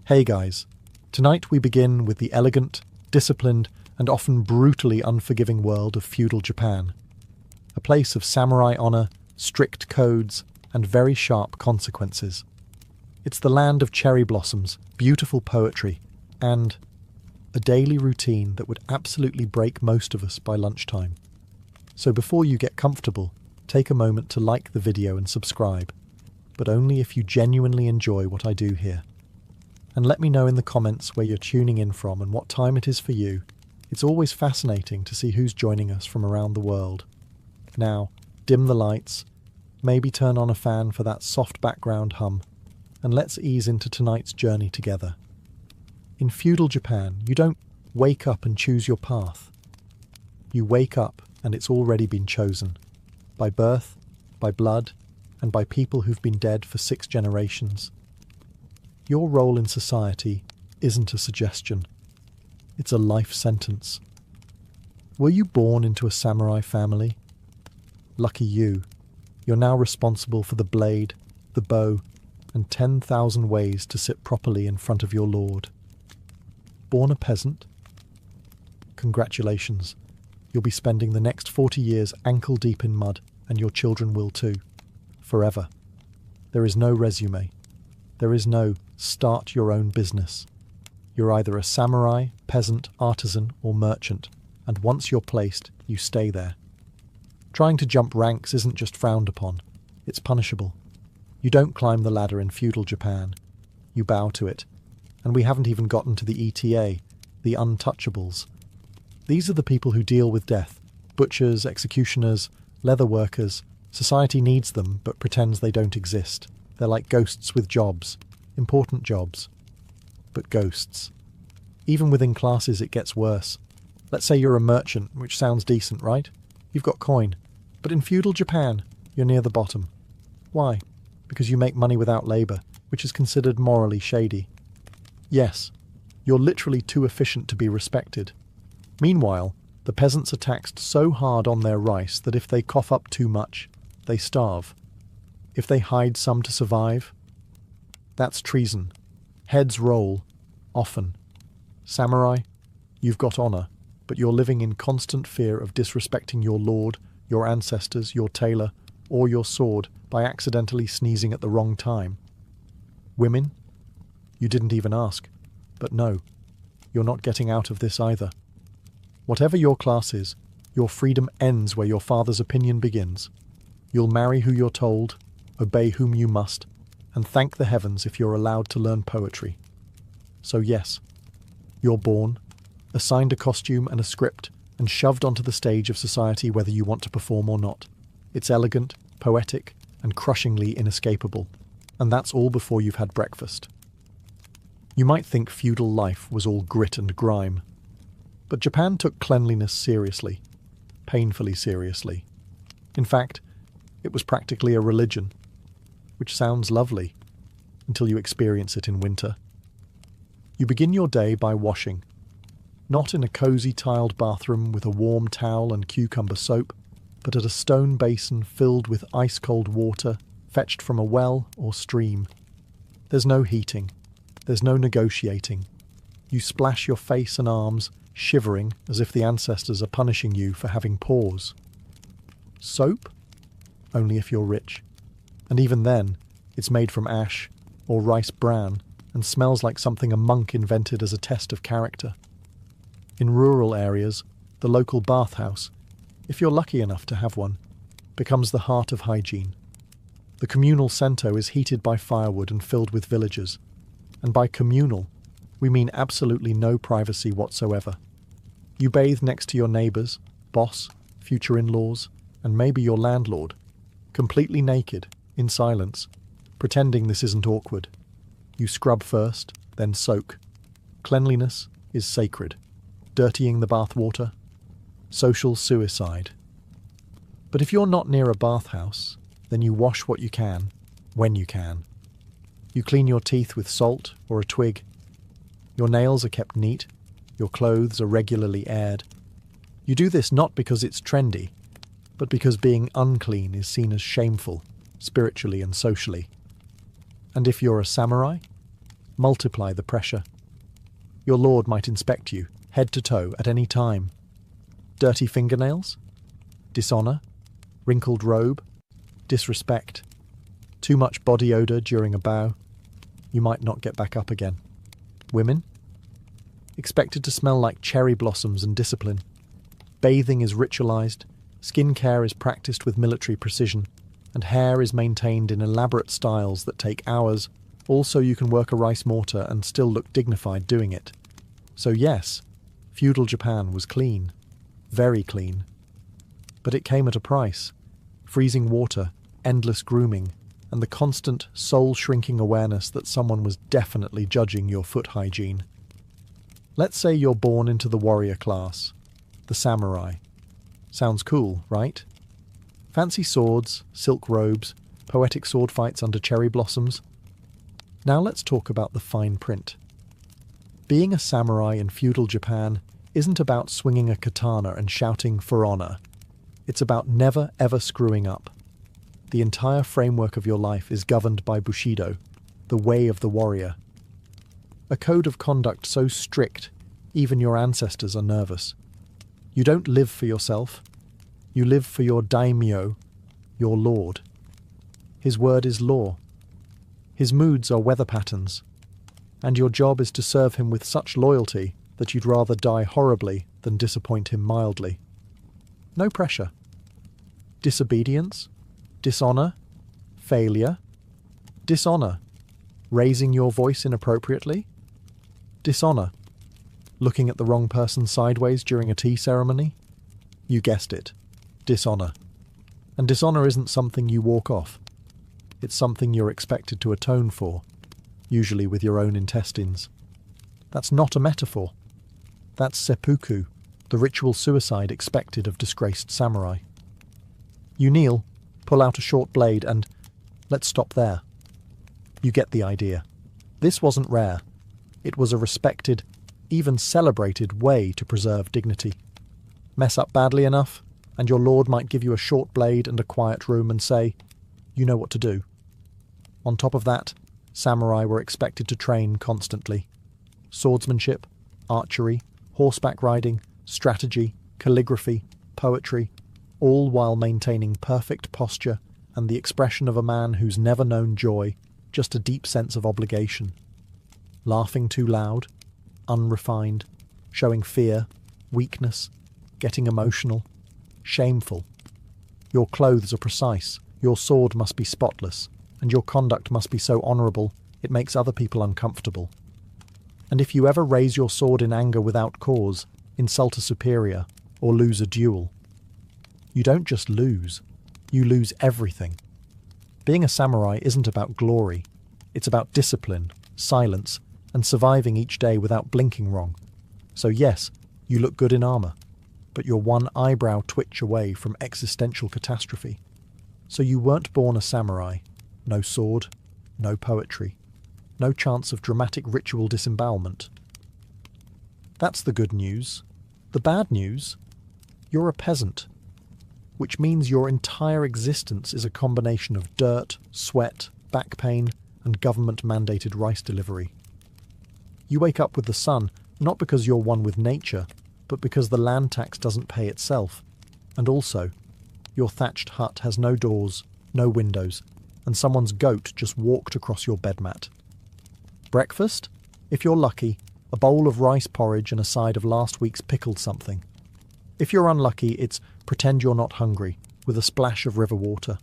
Hey guys, tonight we begin with the elegant, disciplined, and often brutally unforgiving world of feudal Japan. A place of samurai honor, strict codes, and very sharp consequences. It's the land of cherry blossoms, beautiful poetry, and a daily routine that would absolutely break most of us by lunchtime. So before you get comfortable, take a moment to like the video and subscribe, but only if you genuinely enjoy what I do here. And let me know in the comments where you're tuning in from and what time it is for you. It's always fascinating to see who's joining us from around the world. Now, dim the lights, maybe turn on a fan for that soft background hum, and let's ease into tonight's journey together. In feudal Japan, you don't wake up and choose your path. You wake up and it's already been chosen. By birth, by blood, and by people who've been dead for 6 generations. Your role in society isn't a suggestion. It's a life sentence. Were you born into a samurai family? Lucky you. You're now responsible for the blade, the bow, and 10,000 ways to sit properly in front of your lord. Born a peasant? Congratulations. You'll be spending the next 40 years ankle deep in mud, and your children will too. Forever. There is no resume. There is no start your own business. You're either a samurai, peasant, artisan, or merchant, and once you're placed, you stay there. Trying to jump ranks isn't just frowned upon, it's punishable. You don't climb the ladder in feudal Japan. You bow to it. And we haven't even gotten to the ETA, the untouchables. These are the people who deal with death. Butchers, executioners, leather workers. Society needs them, but pretends they don't exist. They're like ghosts with jobs. Important jobs. But ghosts. Even within classes it gets worse. Let's say you're a merchant, which sounds decent, right? You've got coin. But in feudal Japan, you're near the bottom. Why? Because you make money without labour, which is considered morally shady. Yes, you're literally too efficient to be respected. Meanwhile, the peasants are taxed so hard on their rice that if they cough up too much, they starve. If they hide some to survive, that's treason. Heads roll, often. Samurai, you've got honour, but you're living in constant fear of disrespecting your lord, your ancestors, your tailor, or your sword by accidentally sneezing at the wrong time. Women? You didn't even ask. But no, you're not getting out of this either. Whatever your class is, your freedom ends where your father's opinion begins. You'll marry who you're told, obey whom you must, and thank the heavens if you're allowed to learn poetry. So yes, you're born, assigned a costume and a script, and shoved onto the stage of society whether you want to perform or not. It's elegant, poetic, and crushingly inescapable. And that's all before you've had breakfast. You might think feudal life was all grit and grime. But Japan took cleanliness seriously, painfully seriously. In fact, it was practically a religion, which sounds lovely until you experience it in winter. You begin your day by washing, not in a cosy tiled bathroom with a warm towel and cucumber soap, but at a stone basin filled with ice-cold water fetched from a well or stream. There's no heating. There's no negotiating. You splash your face and arms, shivering as if the ancestors are punishing you for having pores. Soap? Only if you're rich. And even then, it's made from ash or rice bran and smells like something a monk invented as a test of character. In rural areas, the local bathhouse, if you're lucky enough to have one, becomes the heart of hygiene. The communal cento is heated by firewood and filled with villagers. And by communal, we mean absolutely no privacy whatsoever. You bathe next to your neighbours, boss, future in-laws, and maybe your landlord, completely naked, in silence, pretending this isn't awkward. You scrub first, then soak. Cleanliness is sacred. Dirtying the bathwater, social suicide. But if you're not near a bathhouse, then you wash what you can, when you can. You clean your teeth with salt or a twig. Your nails are kept neat. Your clothes are regularly aired. You do this not because it's trendy, but because being unclean is seen as shameful, spiritually and socially. And if you're a samurai, multiply the pressure. Your lord might inspect you, head to toe, at any time. Dirty fingernails? Dishonor? Wrinkled robe? Disrespect? Too much body odor during a bow? You might not get back up again. Women? Expected to smell like cherry blossoms and discipline. Bathing is ritualized, skin care is practiced with military precision, and hair is maintained in elaborate styles that take hours. Also, you can work a rice mortar and still look dignified doing it. So yes, feudal Japan was clean. Very clean. But it came at a price. Freezing water, endless grooming, and the constant, soul-shrinking awareness that someone was definitely judging your foot hygiene. Let's say you're born into the warrior class, the samurai. Sounds cool, right? Fancy swords, silk robes, poetic sword fights under cherry blossoms. Now let's talk about the fine print. Being a samurai in feudal Japan isn't about swinging a katana and shouting for honor. It's about never ever screwing up. The entire framework of your life is governed by Bushido, the way of the warrior. A code of conduct so strict, even your ancestors are nervous. You don't live for yourself. You live for your daimyo, your lord. His word is law. His moods are weather patterns. And your job is to serve him with such loyalty that you'd rather die horribly than disappoint him mildly. No pressure. Disobedience? Dishonor? Failure? Dishonor? Raising your voice inappropriately? Dishonor? Looking at the wrong person sideways during a tea ceremony? You guessed it. Dishonor. And dishonor isn't something you walk off. It's something you're expected to atone for, usually with your own intestines. That's not a metaphor. That's seppuku, the ritual suicide expected of disgraced samurai. You kneel, pull out a short blade, and let's stop there. You get the idea. This wasn't rare. It was a respected, even celebrated way to preserve dignity. Mess up badly enough, and your lord might give you a short blade and a quiet room and say, you know what to do. On top of that, samurai were expected to train constantly. Swordsmanship, archery, horseback riding, strategy, calligraphy, poetry, all while maintaining perfect posture and the expression of a man who's never known joy, just a deep sense of obligation. Laughing too loud, unrefined, showing fear, weakness, getting emotional, shameful. Your clothes are precise, your sword must be spotless, and your conduct must be so honourable it makes other people uncomfortable. And if you ever raise your sword in anger without cause, insult a superior, or lose a duel, you don't just lose, you lose everything. Being a samurai isn't about glory, it's about discipline, silence, and surviving each day without blinking wrong. So yes, you look good in armour, but you're one eyebrow twitch away from existential catastrophe. So you weren't born a samurai. No sword, no poetry, no chance of dramatic ritual disembowelment. That's the good news. The bad news? You're a peasant, which means your entire existence is a combination of dirt, sweat, back pain, and government-mandated rice delivery. You wake up with the sun, not because you're one with nature, but because the land tax doesn't pay itself. And also, your thatched hut has no doors, no windows, and someone's goat just walked across your bed mat. Breakfast? If you're lucky, a bowl of rice porridge and a side of last week's pickled something. If you're unlucky, it's pretend you're not hungry, with a splash of river water.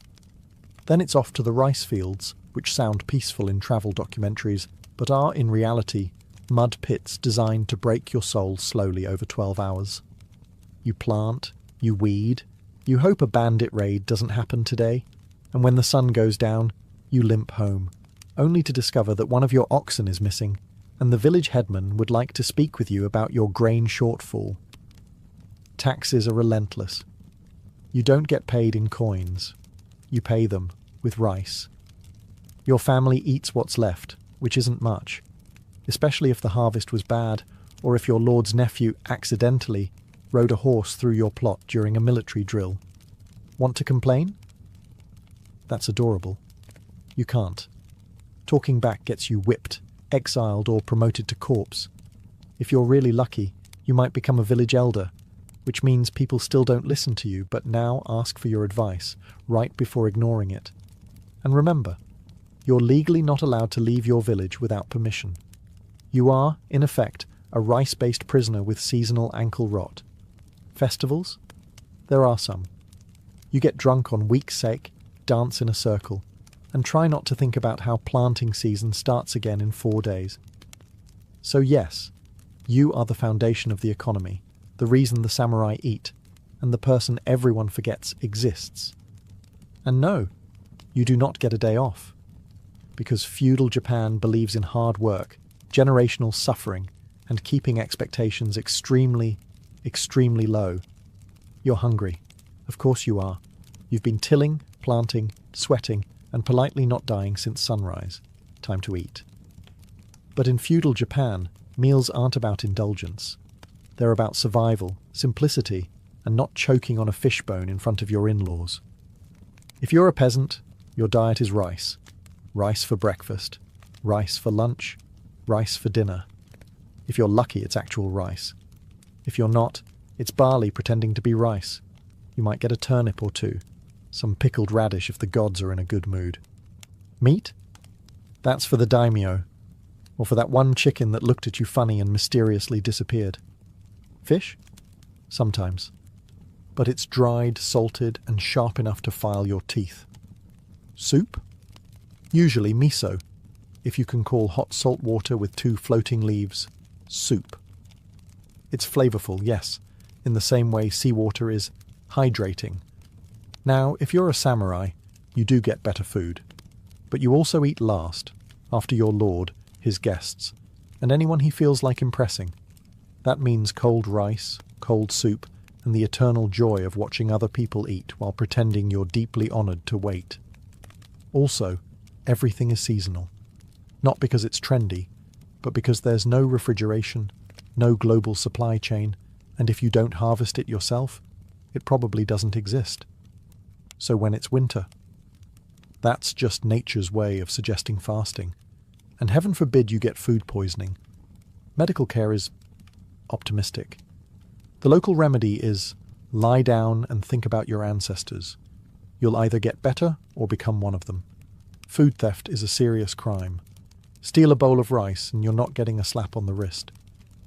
Then it's off to the rice fields, which sound peaceful in travel documentaries, but are, in reality, mud pits designed to break your soul slowly over 12 hours. You plant, you weed, you hope a bandit raid doesn't happen today, and when the sun goes down, you limp home, only to discover that one of your oxen is missing, and the village headman would like to speak with you about your grain shortfall. Taxes are relentless. You don't get paid in coins. You pay them with rice. Your family eats what's left, which isn't much, especially if the harvest was bad, or if your lord's nephew accidentally rode a horse through your plot during a military drill. Want to complain? That's adorable. You can't. Talking back gets you whipped, exiled or promoted to corpse. If you're really lucky, you might become a village elder, which means people still don't listen to you but now ask for your advice right before ignoring it. And remember, you're legally not allowed to leave your village without permission. You are, in effect, a rice-based prisoner with seasonal ankle rot. Festivals? There are some. You get drunk on week's sake, dance in a circle, and try not to think about how planting season starts again in 4 days. So yes, you are the foundation of the economy, the reason the samurai eat, and the person everyone forgets exists. And no, you do not get a day off. Because feudal Japan believes in hard work, generational suffering, and keeping expectations extremely, extremely low. You're hungry. Of course you are. You've been tilling, planting, sweating, and politely not dying since sunrise. Time to eat. But in feudal Japan, meals aren't about indulgence. They're about survival, simplicity, and not choking on a fishbone in front of your in-laws. If you're a peasant, your diet is rice. Rice for breakfast, rice for lunch, rice for dinner. If you're lucky, it's actual rice. If you're not, it's barley pretending to be rice. You might get a turnip or two, some pickled radish if the gods are in a good mood. Meat? That's for the daimyo, or for that one chicken that looked at you funny and mysteriously disappeared. Fish? Sometimes. But it's dried, salted, and sharp enough to file your teeth. Soup? Usually miso, if you can call hot salt water with 2 floating leaves soup. It's flavorful, yes, in the same way seawater is hydrating. Now, if you're a samurai, you do get better food. But you also eat last, after your lord, his guests, and anyone he feels like impressing. That means cold rice, cold soup, and the eternal joy of watching other people eat while pretending you're deeply honoured to wait. Also, everything is seasonal. Not because it's trendy, but because there's no refrigeration, no global supply chain, and if you don't harvest it yourself, it probably doesn't exist. So when it's winter, that's just nature's way of suggesting fasting. And heaven forbid you get food poisoning. Medical care is optimistic. The local remedy is lie down and think about your ancestors. You'll either get better or become one of them. Food theft is a serious crime. Steal a bowl of rice and you're not getting a slap on the wrist.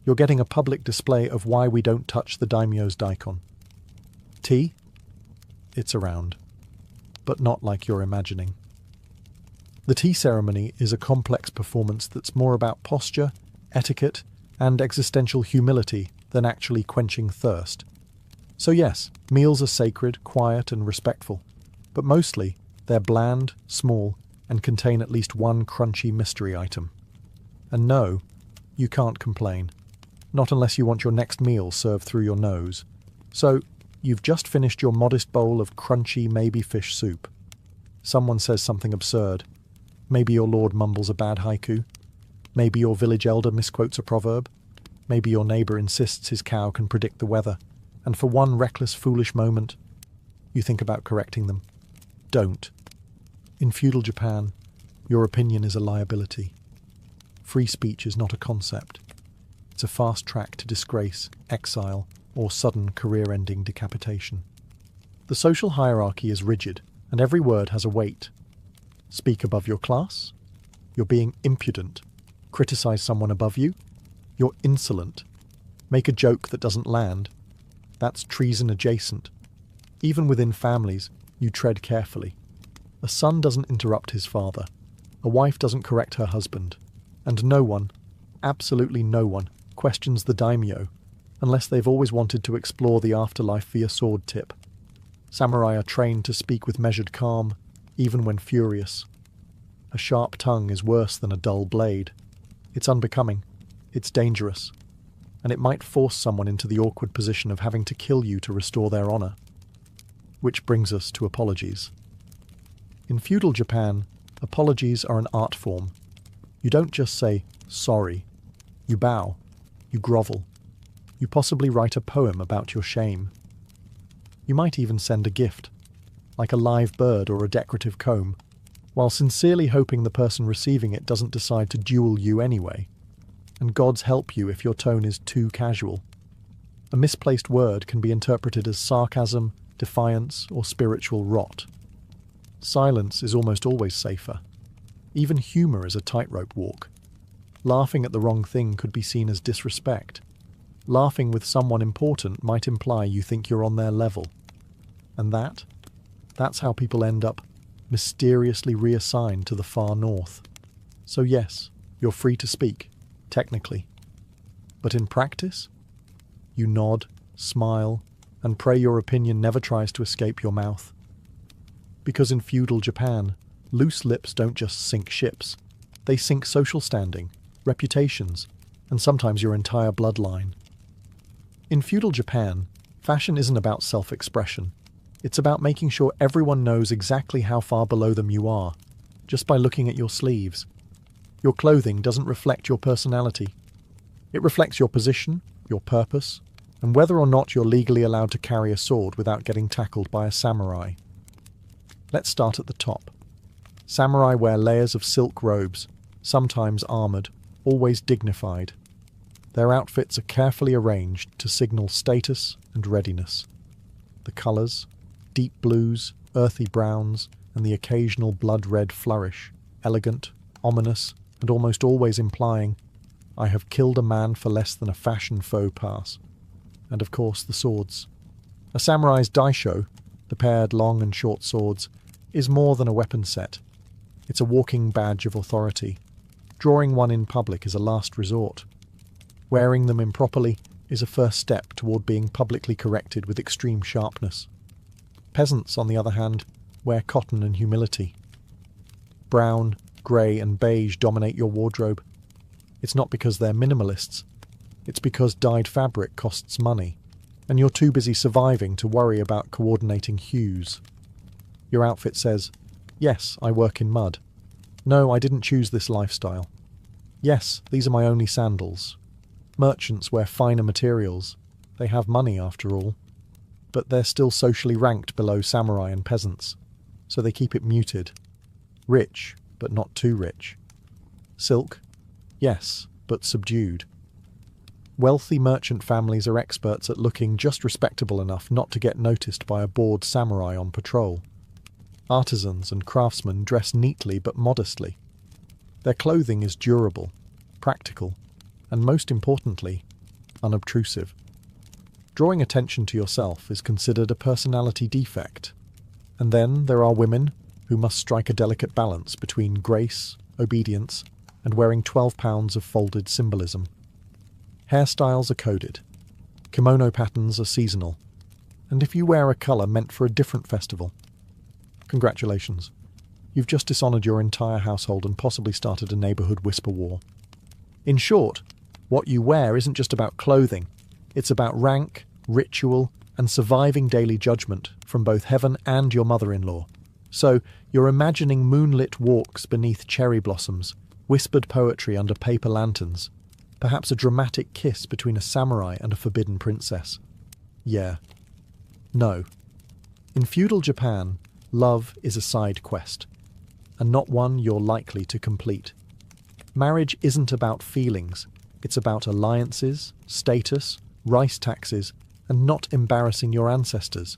You're getting a public display of why we don't touch the daimyo's daikon. Tea? It's around. But not like you're imagining. The tea ceremony is a complex performance that's more about posture, etiquette, and existential humility than actually quenching thirst. So yes, meals are sacred, quiet, and respectful, but mostly they're bland, small, and contain at least one crunchy mystery item. And no, you can't complain. Not unless you want your next meal served through your nose. So, you've just finished your modest bowl of crunchy maybe fish soup. Someone says something absurd. Maybe your lord mumbles a bad haiku. Maybe your village elder misquotes a proverb. Maybe your neighbour insists his cow can predict the weather. And for one reckless, foolish moment, you think about correcting them. Don't. In feudal Japan, your opinion is a liability. Free speech is not a concept. It's a fast track to disgrace, exile, or sudden career-ending decapitation. The social hierarchy is rigid, and every word has a weight. Speak above your class? You're being impudent. Criticize someone above you? You're insolent. Make a joke that doesn't land? That's treason adjacent. Even within families, you tread carefully. A son doesn't interrupt his father. A wife doesn't correct her husband. And no one, absolutely no one, questions the daimyo, unless they've always wanted to explore the afterlife via sword tip. Samurai are trained to speak with measured calm, even when furious. A sharp tongue is worse than a dull blade. It's unbecoming. It's dangerous. And it might force someone into the awkward position of having to kill you to restore their honour. Which brings us to apologies. In feudal Japan, apologies are an art form. You don't just say, sorry. You bow. You grovel. You possibly write a poem about your shame. You might even send a gift, like a live bird or a decorative comb, while sincerely hoping the person receiving it doesn't decide to duel you anyway. And God's help you if your tone is too casual. A misplaced word can be interpreted as sarcasm, defiance, or spiritual rot. Silence is almost always safer. Even humour is a tightrope walk. Laughing at the wrong thing could be seen as disrespect. Laughing with someone important might imply you think you're on their level. And that's how people end up mysteriously reassigned to the far north. So yes, you're free to speak, technically. But in practice, you nod, smile, and pray your opinion never tries to escape your mouth. Because in feudal Japan, loose lips don't just sink ships. They sink social standing, reputations, and sometimes your entire bloodline. In feudal Japan, fashion isn't about self-expression. It's about making sure everyone knows exactly how far below them you are, just by looking at your sleeves. Your clothing doesn't reflect your personality. It reflects your position, your purpose, and whether or not you're legally allowed to carry a sword without getting tackled by a samurai. Let's start at the top. Samurai wear layers of silk robes, sometimes armoured, always dignified. Their outfits are carefully arranged to signal status and readiness. The colours, deep blues, earthy browns, and the occasional blood-red flourish, elegant, ominous, and almost always implying, "I have killed a man for less than a fashion faux pas." And of course the swords. A samurai's daisho, the paired long and short swords, is more than a weapon set. It's a walking badge of authority. Drawing one in public is a last resort. Wearing them improperly is a first step toward being publicly corrected with extreme sharpness. Peasants, on the other hand, wear cotton and humility. Brown, grey and beige dominate your wardrobe. It's not because they're minimalists. It's because dyed fabric costs money, and you're too busy surviving to worry about coordinating hues. Your outfit says, "Yes, I work in mud. No, I didn't choose this lifestyle. Yes, these are my only sandals." Merchants wear finer materials. They have money, after all. But they're still socially ranked below samurai and peasants, so they keep it muted. Rich, but not too rich. Silk? Yes, but subdued. Wealthy merchant families are experts at looking just respectable enough not to get noticed by a bored samurai on patrol. Artisans and craftsmen dress neatly but modestly. Their clothing is durable, practical, and most importantly, unobtrusive. Drawing attention to yourself is considered a personality defect. And then there are women who must strike a delicate balance between grace, obedience, and wearing 12 pounds of folded symbolism. Hairstyles are coded. Kimono patterns are seasonal. And if you wear a colour meant for a different festival, congratulations. You've just dishonoured your entire household and possibly started a neighbourhood whisper war. In short, what you wear isn't just about clothing. It's about rank, ritual, and surviving daily judgment from both heaven and your mother-in-law. So, you're imagining moonlit walks beneath cherry blossoms, whispered poetry under paper lanterns, perhaps a dramatic kiss between a samurai and a forbidden princess. Yeah. No. In feudal Japan, love is a side quest, and not one you're likely to complete. Marriage isn't about feelings. It's about alliances, status, rice taxes, and not embarrassing your ancestors.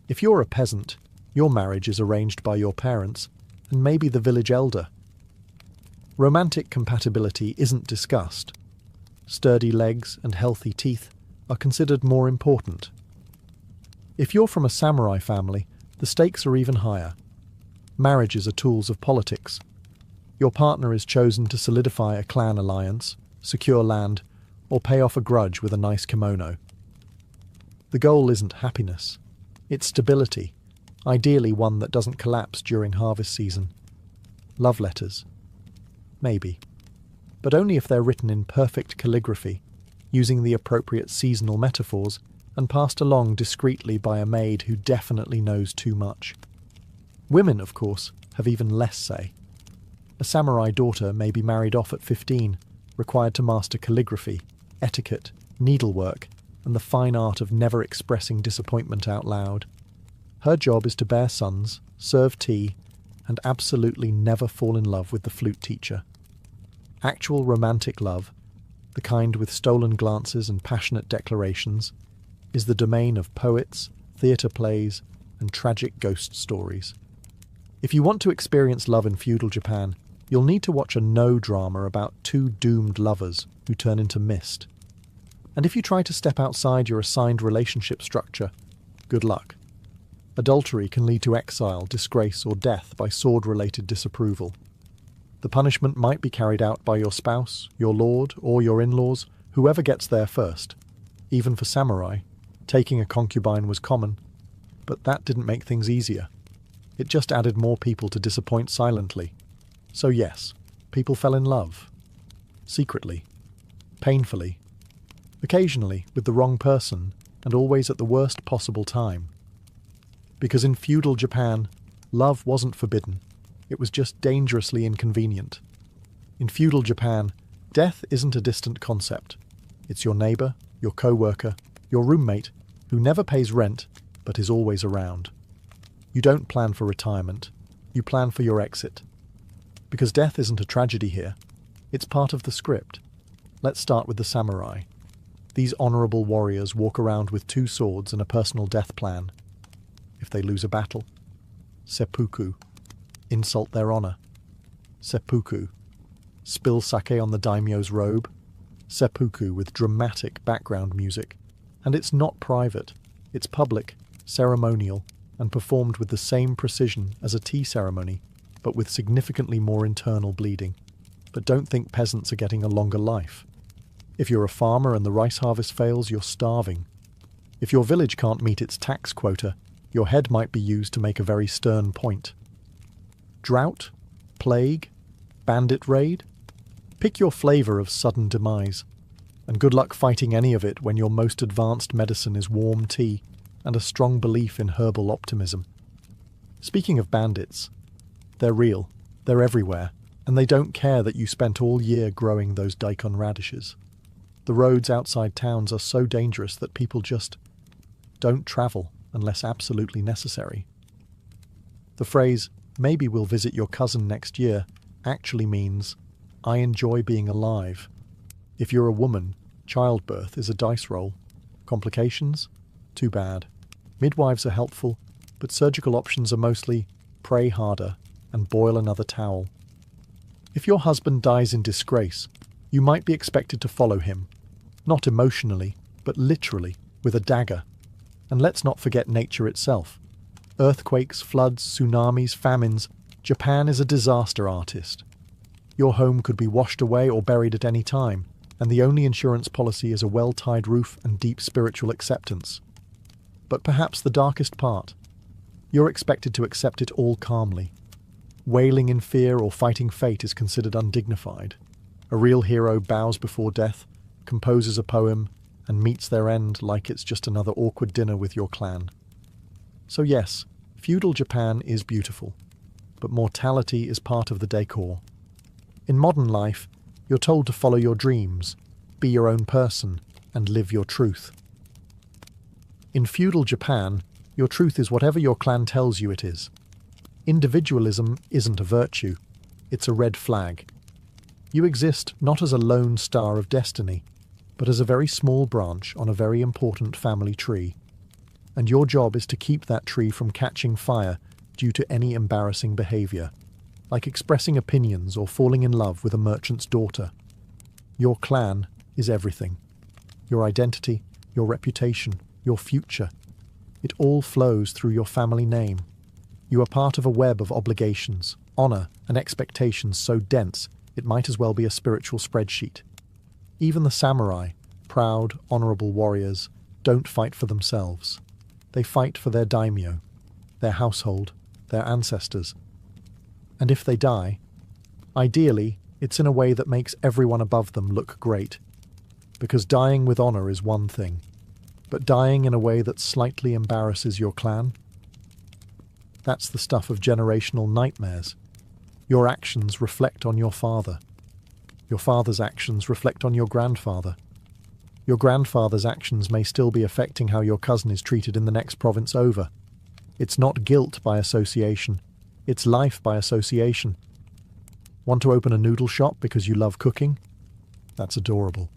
If you're a peasant, your marriage is arranged by your parents, and maybe the village elder. Romantic compatibility isn't discussed. Sturdy legs and healthy teeth are considered more important. If you're from a samurai family, the stakes are even higher. Marriages are tools of politics. Your partner is chosen to solidify a clan alliance, secure land, or pay off a grudge with a nice kimono. The goal isn't happiness. It's stability, ideally one that doesn't collapse during harvest season. Love letters. Maybe. But only if they're written in perfect calligraphy, using the appropriate seasonal metaphors, and passed along discreetly by a maid who definitely knows too much. Women, of course, have even less say. A samurai daughter may be married off at 15, required to master calligraphy, etiquette, needlework, and the fine art of never expressing disappointment out loud. Her job is to bear sons, serve tea, and absolutely never fall in love with the flute teacher. Actual romantic love, the kind with stolen glances and passionate declarations, is the domain of poets, theatre plays, and tragic ghost stories. If you want to experience love in feudal Japan, you'll need to watch a no-drama about two doomed lovers who turn into mist. And if you try to step outside your assigned relationship structure, good luck. Adultery can lead to exile, disgrace, or death by sword-related disapproval. The punishment might be carried out by your spouse, your lord, or your in-laws, whoever gets there first. Even for samurai, taking a concubine was common, but that didn't make things easier. It just added more people to disappoint silently. So yes, people fell in love. Secretly. Painfully. Occasionally with the wrong person, and always at the worst possible time. Because in feudal Japan, love wasn't forbidden. It was just dangerously inconvenient. In feudal Japan, death isn't a distant concept. It's your neighbour, your co-worker, your roommate, who never pays rent, but is always around. You don't plan for retirement. You plan for your exit. Because death isn't a tragedy here. It's part of the script. Let's start with the samurai. These honourable warriors walk around with 2 swords and a personal death plan. If they lose a battle, seppuku, insult their honour. Seppuku, spill sake on the daimyo's robe. Seppuku with dramatic background music. And it's not private, it's public, ceremonial, and performed with the same precision as a tea ceremony, but with significantly more internal bleeding. But don't think peasants are getting a longer life. If you're a farmer and the rice harvest fails, you're starving. If your village can't meet its tax quota, your head might be used to make a very stern point. Drought? Plague? Bandit raid? Pick your flavour of sudden demise. And good luck fighting any of it when your most advanced medicine is warm tea and a strong belief in herbal optimism. Speaking of bandits, they're real, they're everywhere, and they don't care that you spent all year growing those daikon radishes. The roads outside towns are so dangerous that people just don't travel unless absolutely necessary. The phrase, "maybe we'll visit your cousin next year," actually means, "I enjoy being alive." If you're a woman, childbirth is a dice roll. Complications? Too bad. Midwives are helpful, but surgical options are mostly pray harder and boil another towel. If your husband dies in disgrace, you might be expected to follow him. Not emotionally, but literally, with a dagger. And let's not forget nature itself. Earthquakes, floods, tsunamis, famines. Japan is a disaster artist. Your home could be washed away or buried at any time, and the only insurance policy is a well-tied roof and deep spiritual acceptance. But perhaps the darkest part, you're expected to accept it all calmly. Wailing in fear or fighting fate is considered undignified. A real hero bows before death, composes a poem, and meets their end like it's just another awkward dinner with your clan. So yes, feudal Japan is beautiful, but mortality is part of the decor. In modern life, you're told to follow your dreams, be your own person, and live your truth. In feudal Japan, your truth is whatever your clan tells you it is. Individualism isn't a virtue, it's a red flag. You exist not as a lone star of destiny, but as a very small branch on a very important family tree. And your job is to keep that tree from catching fire due to any embarrassing behaviour, like expressing opinions or falling in love with a merchant's daughter. Your clan is everything. Your identity, your reputation, your future. It all flows through your family name. You are part of a web of obligations, honour, and expectations so dense it might as well be a spiritual spreadsheet. Even the samurai, proud, honourable warriors, don't fight for themselves. They fight for their daimyo, their household, their ancestors. And if they die, ideally, it's in a way that makes everyone above them look great. Because dying with honour is one thing, but dying in a way that slightly embarrasses your clan? That's the stuff of generational nightmares. Your actions reflect on your father. Your father's actions reflect on your grandfather. Your grandfather's actions may still be affecting how your cousin is treated in the next province over. It's not guilt by association. It's life by association. Want to open a noodle shop because you love cooking? That's adorable.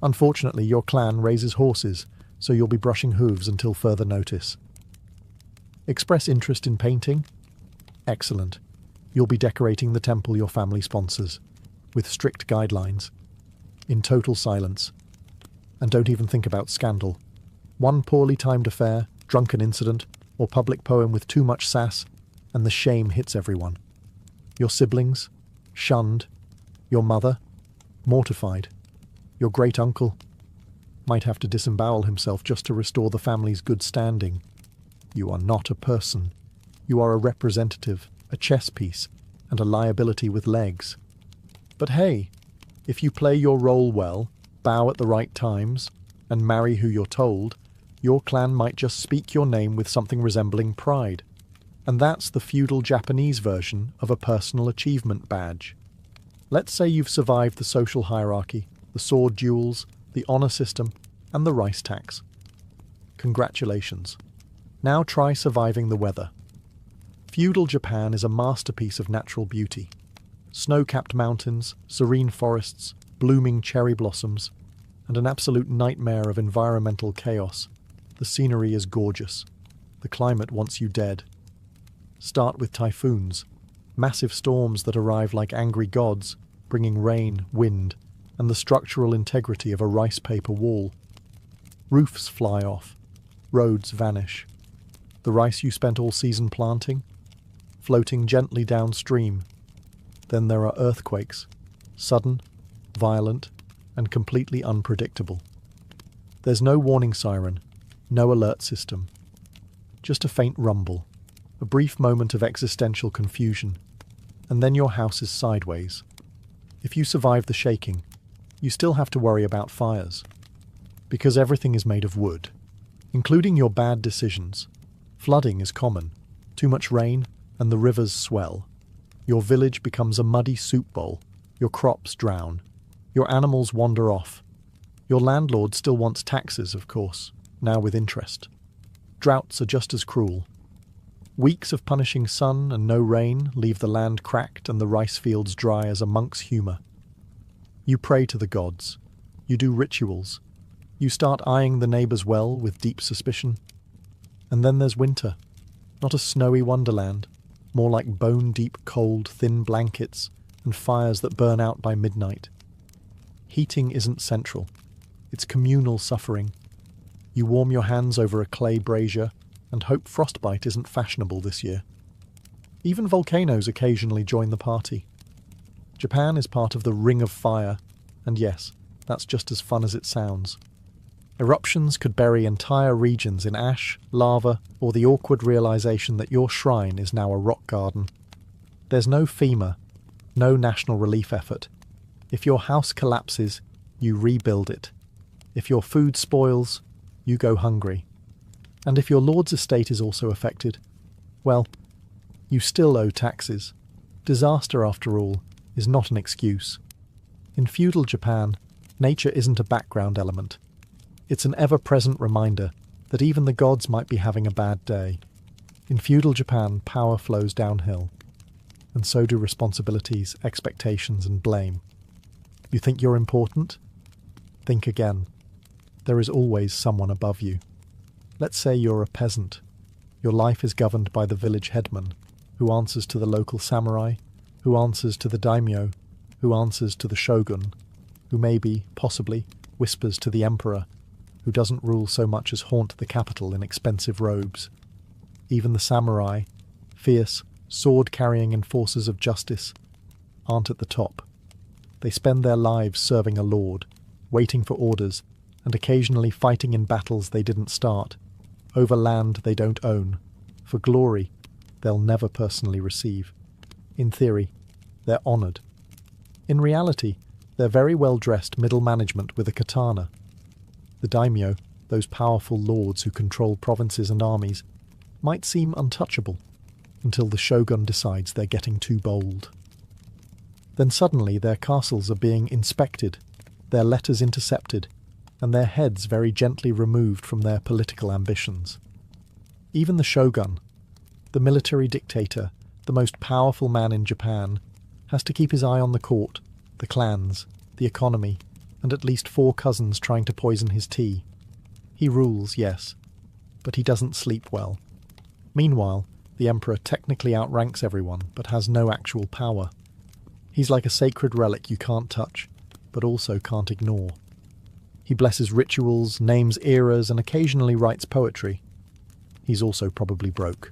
Unfortunately, your clan raises horses, so you'll be brushing hooves until further notice. Express interest in painting? Excellent. You'll be decorating the temple your family sponsors, with strict guidelines, in total silence. And don't even think about scandal. One poorly timed affair, drunken incident, or public poem with too much sass, and the shame hits everyone. Your siblings, shunned. Your mother, mortified. Your great-uncle might have to disembowel himself just to restore the family's good standing. You are not a person. You are a representative, a chess piece, and a liability with legs. But hey, if you play your role well, bow at the right times, and marry who you're told, your clan might just speak your name with something resembling pride. And that's the feudal Japanese version of a personal achievement badge. Let's say you've survived the social hierarchy, the sword duels, the honor system, and the rice tax. Congratulations. Now try surviving the weather. Feudal Japan is a masterpiece of natural beauty. Snow-capped mountains, serene forests, blooming cherry blossoms, and an absolute nightmare of environmental chaos. The scenery is gorgeous. The climate wants you dead. Start with typhoons, massive storms that arrive like angry gods, bringing rain, wind, and the structural integrity of a rice paper wall. Roofs fly off. Roads vanish. The rice you spent all season planting, floating gently downstream. Then there are earthquakes, sudden, violent, and completely unpredictable. There's no warning siren, no alert system. Just a faint rumble, a brief moment of existential confusion, and then your house is sideways. If you survive the shaking, you still have to worry about fires. Because everything is made of wood, including your bad decisions. Flooding is common. Too much rain, and the rivers swell. Your village becomes a muddy soup bowl. Your crops drown. Your animals wander off. Your landlord still wants taxes, of course, now with interest. Droughts are just as cruel. Weeks of punishing sun and no rain leave the land cracked and the rice fields dry as a monk's humour. You pray to the gods. You do rituals. You start eyeing the neighbour's well with deep suspicion. And then there's winter. Not a snowy wonderland, more like bone-deep cold, thin blankets and fires that burn out by midnight. Heating isn't central. It's communal suffering. You warm your hands over a clay brazier and hope frostbite isn't fashionable this year. Even volcanoes occasionally join the party. Japan is part of the Ring of Fire, and yes, that's just as fun as it sounds. Eruptions could bury entire regions in ash, lava, or the awkward realization that your shrine is now a rock garden. There's no FEMA, no national relief effort. If your house collapses, you rebuild it. If your food spoils, you go hungry. And if your lord's estate is also affected, well, you still owe taxes. Disaster, after all, is not an excuse. In feudal Japan, nature isn't a background element. It's an ever-present reminder that even the gods might be having a bad day. In feudal Japan, power flows downhill, and so do responsibilities, expectations, and blame. You think you're important? Think again. There is always someone above you. Let's say you're a peasant. Your life is governed by the village headman, who answers to the local samurai, who answers to the daimyo, who answers to the shogun, who maybe, possibly, whispers to the emperor, who doesn't rule so much as haunt the capital in expensive robes. Even the samurai, fierce, sword-carrying enforcers of justice, aren't at the top. They spend their lives serving a lord, waiting for orders, and occasionally fighting in battles they didn't start, over land they don't own, for glory they'll never personally receive. In theory, they're honoured. In reality, they're very well-dressed middle management with a katana. The daimyo, those powerful lords who control provinces and armies, might seem untouchable, until the shogun decides they're getting too bold. Then suddenly their castles are being inspected, their letters intercepted, and their heads very gently removed from their political ambitions. Even the shogun, the military dictator, the most powerful man in Japan, has to keep his eye on the court, the clans, the economy, and at least 4 cousins trying to poison his tea. He rules, yes, but he doesn't sleep well. Meanwhile, the emperor technically outranks everyone, but has no actual power. He's like a sacred relic you can't touch, but also can't ignore. He blesses rituals, names eras, and occasionally writes poetry. He's also probably broke.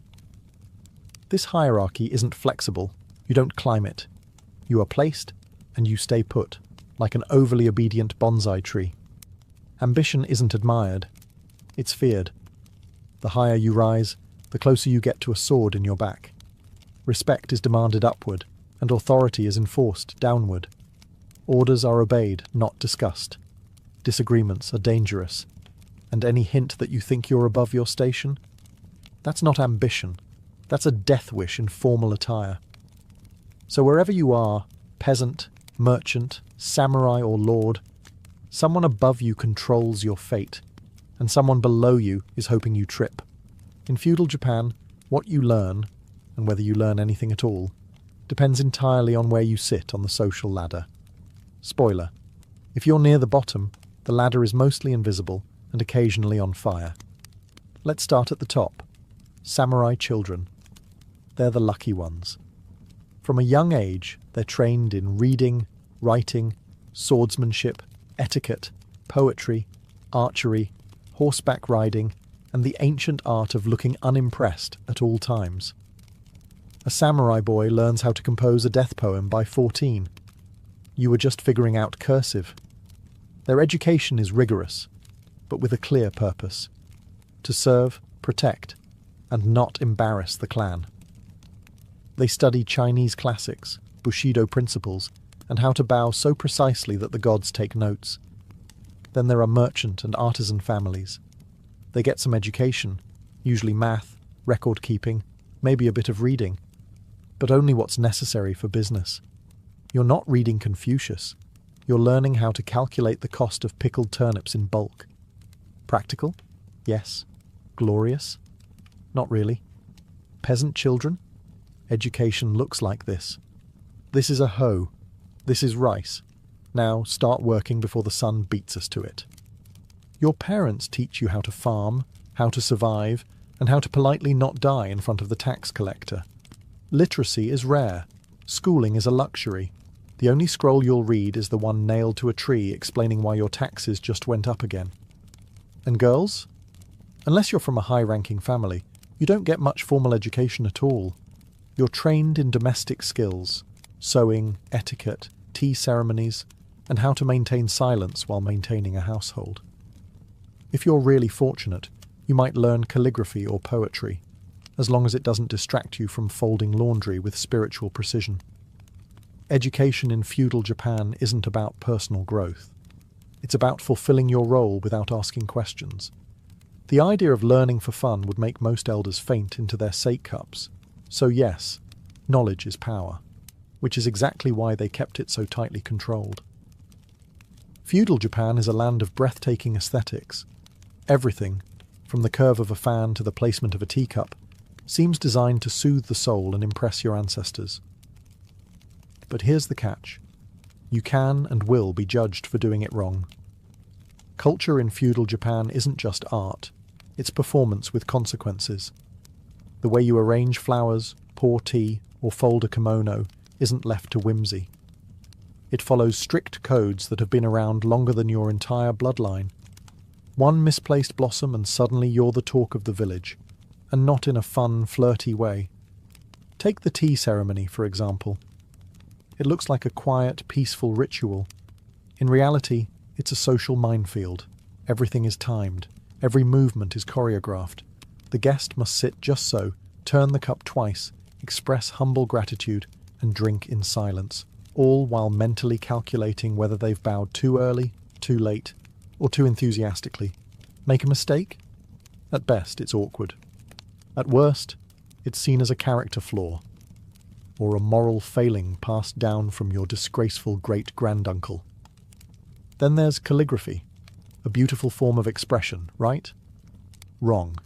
This hierarchy isn't flexible. You don't climb it. You are placed, and you stay put, like an overly obedient bonsai tree. Ambition isn't admired. It's feared. The higher you rise, the closer you get to a sword in your back. Respect is demanded upward, and authority is enforced downward. Orders are obeyed, not discussed. Disagreements are dangerous. And any hint that you think you're above your station? That's not ambition. That's a death wish in formal attire. So wherever you are, peasant, merchant, samurai or lord, someone above you controls your fate, and someone below you is hoping you trip. In feudal Japan, what you learn, and whether you learn anything at all, depends entirely on where you sit on the social ladder. Spoiler: if you're near the bottom, the ladder is mostly invisible and occasionally on fire. Let's start at the top. Samurai children. They're the lucky ones. From a young age, they're trained in reading, writing, swordsmanship, etiquette, poetry, archery, horseback riding, and the ancient art of looking unimpressed at all times. A samurai boy learns how to compose a death poem by 14. You are just figuring out cursive. Their education is rigorous, but with a clear purpose: to serve, protect, and not embarrass the clan. They study Chinese classics, Bushido principles, and how to bow so precisely that the gods take notes. Then there are merchant and artisan families. They get some education, usually math, record keeping, maybe a bit of reading, but only what's necessary for business. You're not reading Confucius. You're learning how to calculate the cost of pickled turnips in bulk. Practical? Yes. Glorious? Not really. Peasant children? Education looks like this. This is a hoe. This is rice. Now start working before the sun beats us to it. Your parents teach you how to farm, how to survive, and how to politely not die in front of the tax collector. Literacy is rare. Schooling is a luxury. The only scroll you'll read is the one nailed to a tree explaining why your taxes just went up again. And girls? Unless you're from a high-ranking family, you don't get much formal education at all. You're trained in domestic skills, sewing, etiquette, tea ceremonies, and how to maintain silence while maintaining a household. If you're really fortunate, you might learn calligraphy or poetry, as long as it doesn't distract you from folding laundry with spiritual precision. Education in feudal Japan isn't about personal growth. It's about fulfilling your role without asking questions. The idea of learning for fun would make most elders faint into their sake cups. So yes, knowledge is power, which is exactly why they kept it so tightly controlled. Feudal Japan is a land of breathtaking aesthetics. Everything, from the curve of a fan to the placement of a teacup, seems designed to soothe the soul and impress your ancestors. But here's the catch. You can and will be judged for doing it wrong. Culture in feudal Japan isn't just art, it's performance with consequences. The way you arrange flowers, pour tea, or fold a kimono isn't left to whimsy. It follows strict codes that have been around longer than your entire bloodline. One misplaced blossom and suddenly you're the talk of the village, and not in a fun, flirty way. Take the tea ceremony, for example. It looks like a quiet, peaceful ritual. In reality, it's a social minefield. Everything is timed. Every movement is choreographed. The guest must sit just so, turn the cup twice, express humble gratitude, and drink in silence, all while mentally calculating whether they've bowed too early, too late, or too enthusiastically. Make a mistake? At best, it's awkward. At worst, it's seen as a character flaw, or a moral failing passed down from your disgraceful great-granduncle. Then there's calligraphy, a beautiful form of expression, right? Wrong.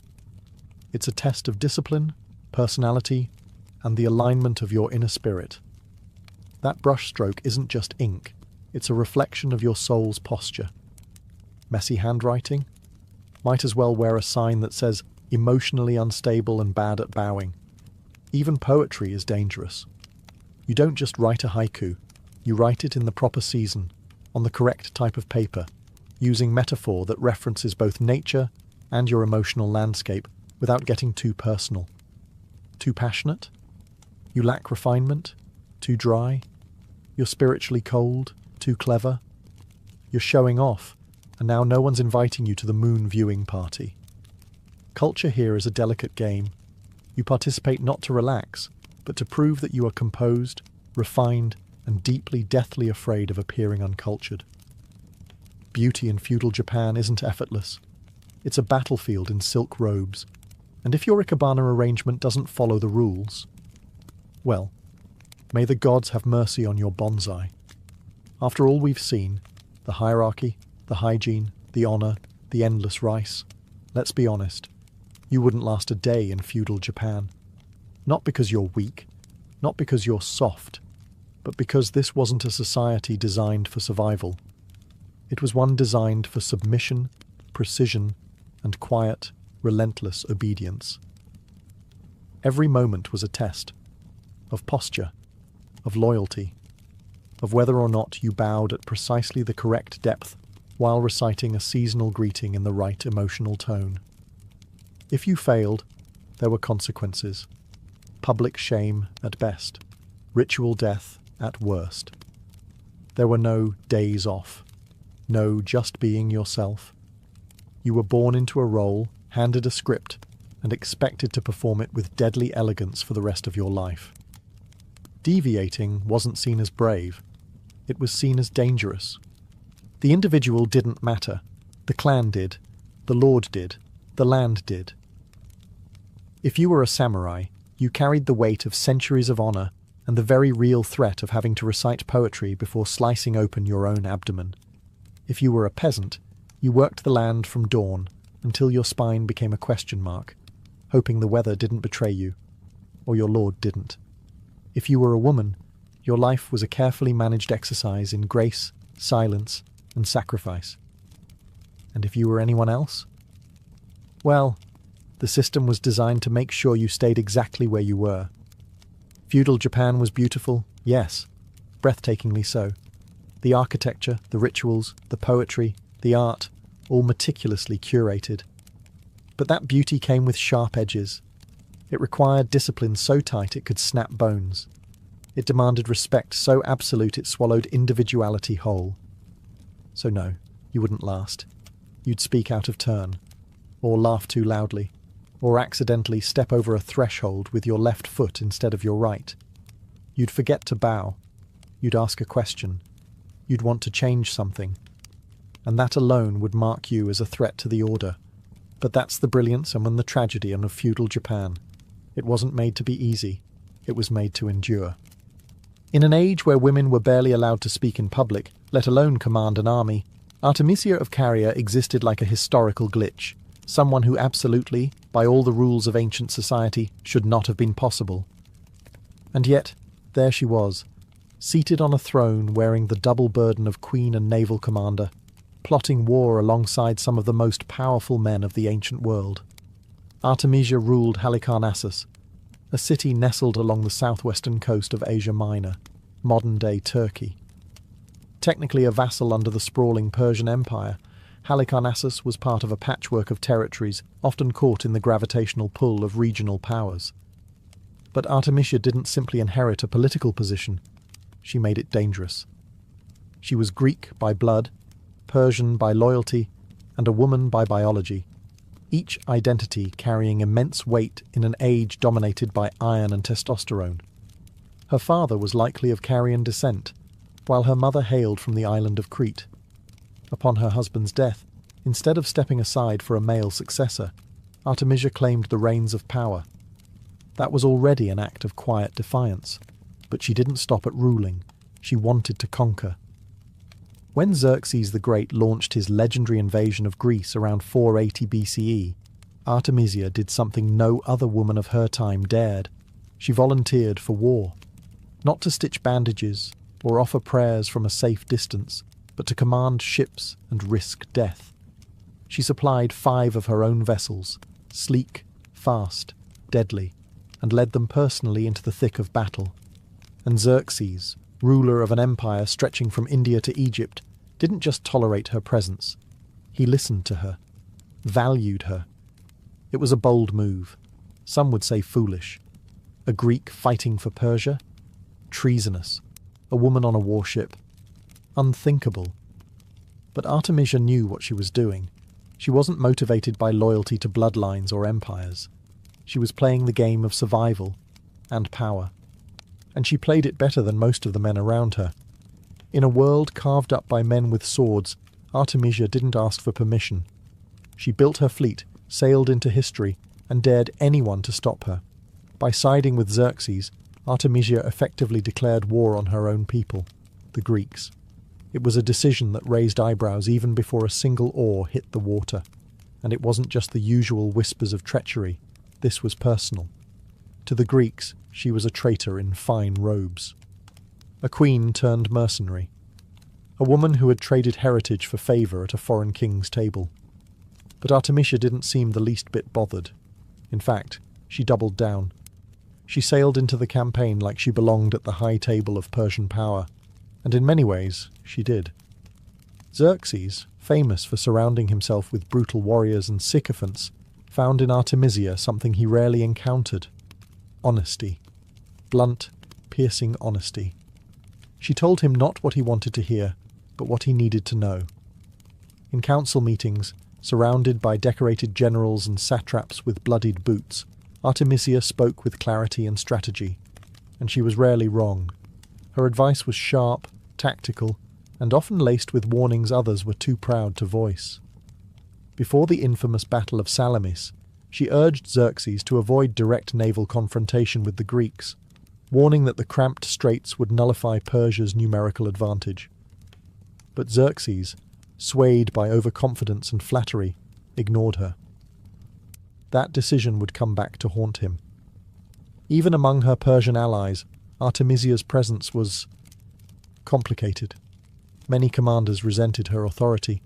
It's a test of discipline, personality, and the alignment of your inner spirit. That brushstroke isn't just ink, it's a reflection of your soul's posture. Messy handwriting? Might as well wear a sign that says emotionally unstable and bad at bowing. Even poetry is dangerous. You don't just write a haiku, you write it in the proper season, on the correct type of paper, using metaphor that references both nature and your emotional landscape without getting too personal. Too passionate? You lack refinement? Too dry? You're spiritually cold? Too clever? You're showing off, and now no one's inviting you to the moon viewing party. Culture here is a delicate game. You participate not to relax, but to prove that you are composed, refined, and deeply, deathly afraid of appearing uncultured. Beauty in feudal Japan isn't effortless. It's a battlefield in silk robes, and if your ikebana arrangement doesn't follow the rules, well, may the gods have mercy on your bonsai. After all we've seen, the hierarchy, the hygiene, the honor, the endless rice, let's be honest, you wouldn't last a day in feudal Japan. Not because you're weak, not because you're soft, but because this wasn't a society designed for survival. It was one designed for submission, precision, and quiet, relentless obedience. Every moment was a test of posture, of loyalty, of whether or not you bowed at precisely the correct depth while reciting a seasonal greeting in the right emotional tone. If you failed, there were consequences. Public shame at best, ritual death at worst. There were no days off, no just being yourself. You were born into a role, handed a script, and expected to perform it with deadly elegance for the rest of your life. Deviating wasn't seen as brave, it was seen as dangerous. The individual didn't matter. The clan did, the lord did, the land did. If you were a samurai, you carried the weight of centuries of honor and the very real threat of having to recite poetry before slicing open your own abdomen. If you were a peasant, you worked the land from dawn until your spine became a question mark, hoping the weather didn't betray you, or your lord didn't. If you were a woman, your life was a carefully managed exercise in grace, silence, and sacrifice. And if you were anyone else? Well, the system was designed to make sure you stayed exactly where you were. Feudal Japan was beautiful, yes, breathtakingly so. The architecture, the rituals, the poetry, the art, all meticulously curated. But that beauty came with sharp edges. It required discipline so tight it could snap bones. It demanded respect so absolute it swallowed individuality whole. So no, you wouldn't last. You'd speak out of turn, or laugh too loudly, or accidentally step over a threshold with your left foot instead of your right. You'd forget to bow. You'd ask a question. You'd want to change something. And that alone would mark you as a threat to the order. But that's the brilliance and the tragedy of feudal Japan. It wasn't made to be easy. It was made to endure. In an age where women were barely allowed to speak in public, let alone command an army, Artemisia of Caria existed like a historical glitch, someone who absolutely, by all the rules of ancient society, should not have been possible. And yet, there she was, seated on a throne wearing the double burden of queen and naval commander, plotting war alongside some of the most powerful men of the ancient world. Artemisia ruled Halicarnassus, a city nestled along the southwestern coast of Asia Minor, modern-day Turkey. Technically a vassal under the sprawling Persian Empire, Halicarnassus was part of a patchwork of territories often caught in the gravitational pull of regional powers. But Artemisia didn't simply inherit a political position, she made it dangerous. She was Greek by blood, Persian by loyalty, and a woman by biology, each identity carrying immense weight in an age dominated by iron and testosterone. Her father was likely of Carian descent, while her mother hailed from the island of Crete. Upon her husband's death, instead of stepping aside for a male successor, Artemisia claimed the reins of power. That was already an act of quiet defiance, but she didn't stop at ruling. She wanted to conquer. When Xerxes the Great launched his legendary invasion of Greece around 480 BCE, Artemisia did something no other woman of her time dared. She volunteered for war, not to stitch bandages or offer prayers from a safe distance, but to command ships and risk death. She supplied 5 of her own vessels, sleek, fast, deadly, and led them personally into the thick of battle. And Xerxes, ruler of an empire stretching from India to Egypt, didn't just tolerate her presence. He listened to her, valued her. It was a bold move. Some would say foolish. A Greek fighting for Persia? Treasonous. A woman on a warship? Unthinkable. But Artemisia knew what she was doing. She wasn't motivated by loyalty to bloodlines or empires. She was playing the game of survival and power. And she played it better than most of the men around her. In a world carved up by men with swords, Artemisia didn't ask for permission. She built her fleet, sailed into history, and dared anyone to stop her. By siding with Xerxes, Artemisia effectively declared war on her own people, the Greeks. It was a decision that raised eyebrows even before a single oar hit the water. And it wasn't just the usual whispers of treachery. This was personal. To the Greeks, she was a traitor in fine robes. A queen turned mercenary. A woman who had traded heritage for favour at a foreign king's table. But Artemisia didn't seem the least bit bothered. In fact, she doubled down. She sailed into the campaign like she belonged at the high table of Persian power, and in many ways she did. Xerxes, famous for surrounding himself with brutal warriors and sycophants, found in Artemisia something he rarely encountered: honesty. Blunt, piercing honesty. She told him not what he wanted to hear, but what he needed to know. In council meetings, surrounded by decorated generals and satraps with bloodied boots, Artemisia spoke with clarity and strategy, and she was rarely wrong. Her advice was sharp, tactical, and often laced with warnings others were too proud to voice. Before the infamous Battle of Salamis, she urged Xerxes to avoid direct naval confrontation with the Greeks, warning that the cramped straits would nullify Persia's numerical advantage. But Xerxes, swayed by overconfidence and flattery, ignored her. That decision would come back to haunt him. Even among her Persian allies, Artemisia's presence was complicated. Many commanders resented her authority.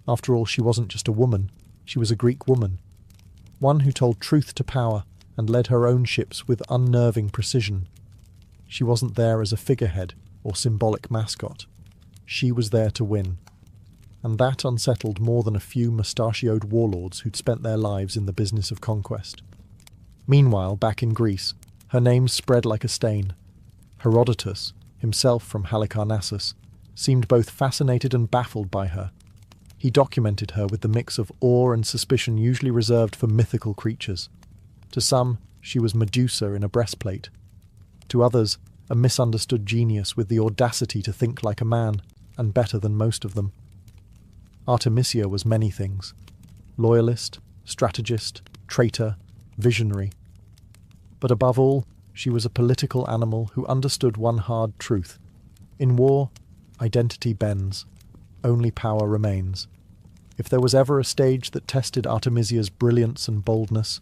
After all, she wasn't just a woman, she was a Greek woman. One who told truth to power and led her own ships with unnerving precision. She wasn't there as a figurehead or symbolic mascot. She was there to win. And that unsettled more than a few mustachioed warlords who'd spent their lives in the business of conquest. Meanwhile, back in Greece, her name spread like a stain. Herodotus, himself from Halicarnassus, seemed both fascinated and baffled by her. He documented her with the mix of awe and suspicion usually reserved for mythical creatures. To some, she was Medusa in a breastplate. To others, a misunderstood genius with the audacity to think like a man, and better than most of them. Artemisia was many things: loyalist, strategist, traitor, visionary. But above all, she was a political animal who understood one hard truth. In war, identity bends. Only power remains. If there was ever a stage that tested Artemisia's brilliance and boldness,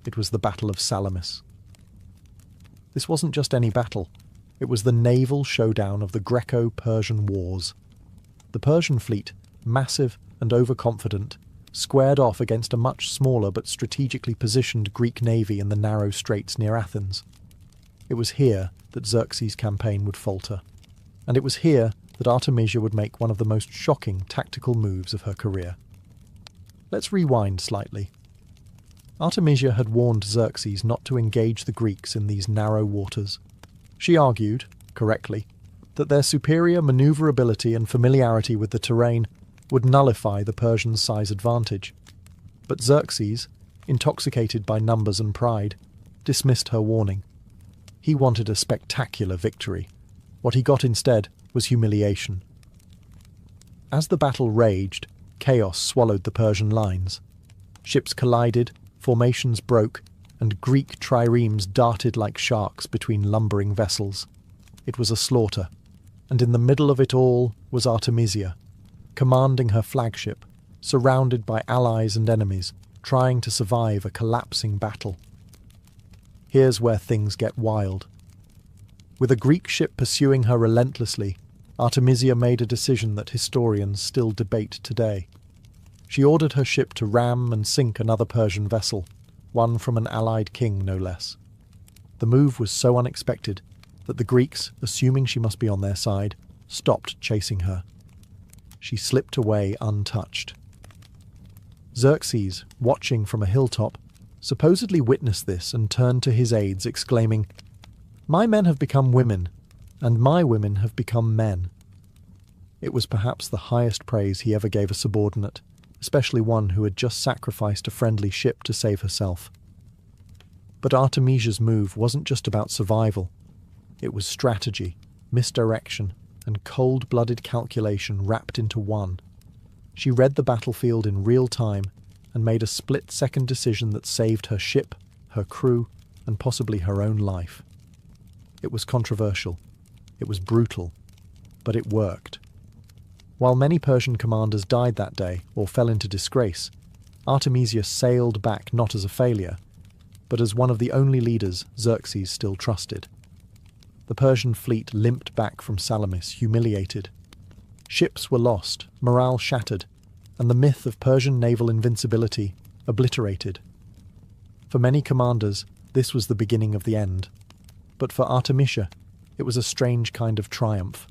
it was the Battle of Salamis. This wasn't just any battle. It was the naval showdown of the Greco-Persian Wars. The Persian fleet, massive and overconfident, squared off against a much smaller but strategically positioned Greek navy in the narrow straits near Athens. It was here that Xerxes' campaign would falter, and it was here that Artemisia would make one of the most shocking tactical moves of her career. Let's rewind slightly. Artemisia had warned Xerxes not to engage the Greeks in these narrow waters. She argued, correctly, that their superior maneuverability and familiarity with the terrain would nullify the Persians' size advantage. But Xerxes, intoxicated by numbers and pride, dismissed her warning. He wanted a spectacular victory. What he got instead was humiliation. As the battle raged, chaos swallowed the Persian lines. Ships collided, formations broke, and Greek triremes darted like sharks between lumbering vessels. It was a slaughter, and in the middle of it all was Artemisia, commanding her flagship, surrounded by allies and enemies, trying to survive a collapsing battle. Here's where things get wild. With a Greek ship pursuing her relentlessly, Artemisia made a decision that historians still debate today. She ordered her ship to ram and sink another Persian vessel, one from an allied king no less. The move was so unexpected that the Greeks, assuming she must be on their side, stopped chasing her. She slipped away untouched. Xerxes, watching from a hilltop, supposedly witnessed this and turned to his aides, exclaiming, "My men have become women, and my women have become men." It was perhaps the highest praise he ever gave a subordinate, especially one who had just sacrificed a friendly ship to save herself. But Artemisia's move wasn't just about survival. It was strategy, misdirection, and cold-blooded calculation wrapped into one. She read the battlefield in real time and made a split-second decision that saved her ship, her crew, and possibly her own life. It was controversial. It was brutal. But it worked. While many Persian commanders died that day or fell into disgrace, Artemisia sailed back not as a failure, but as one of the only leaders Xerxes still trusted. The Persian fleet limped back from Salamis, humiliated. Ships were lost, morale shattered, and the myth of Persian naval invincibility obliterated. For many commanders, this was the beginning of the end. But for Artemisia, it was a strange kind of triumph.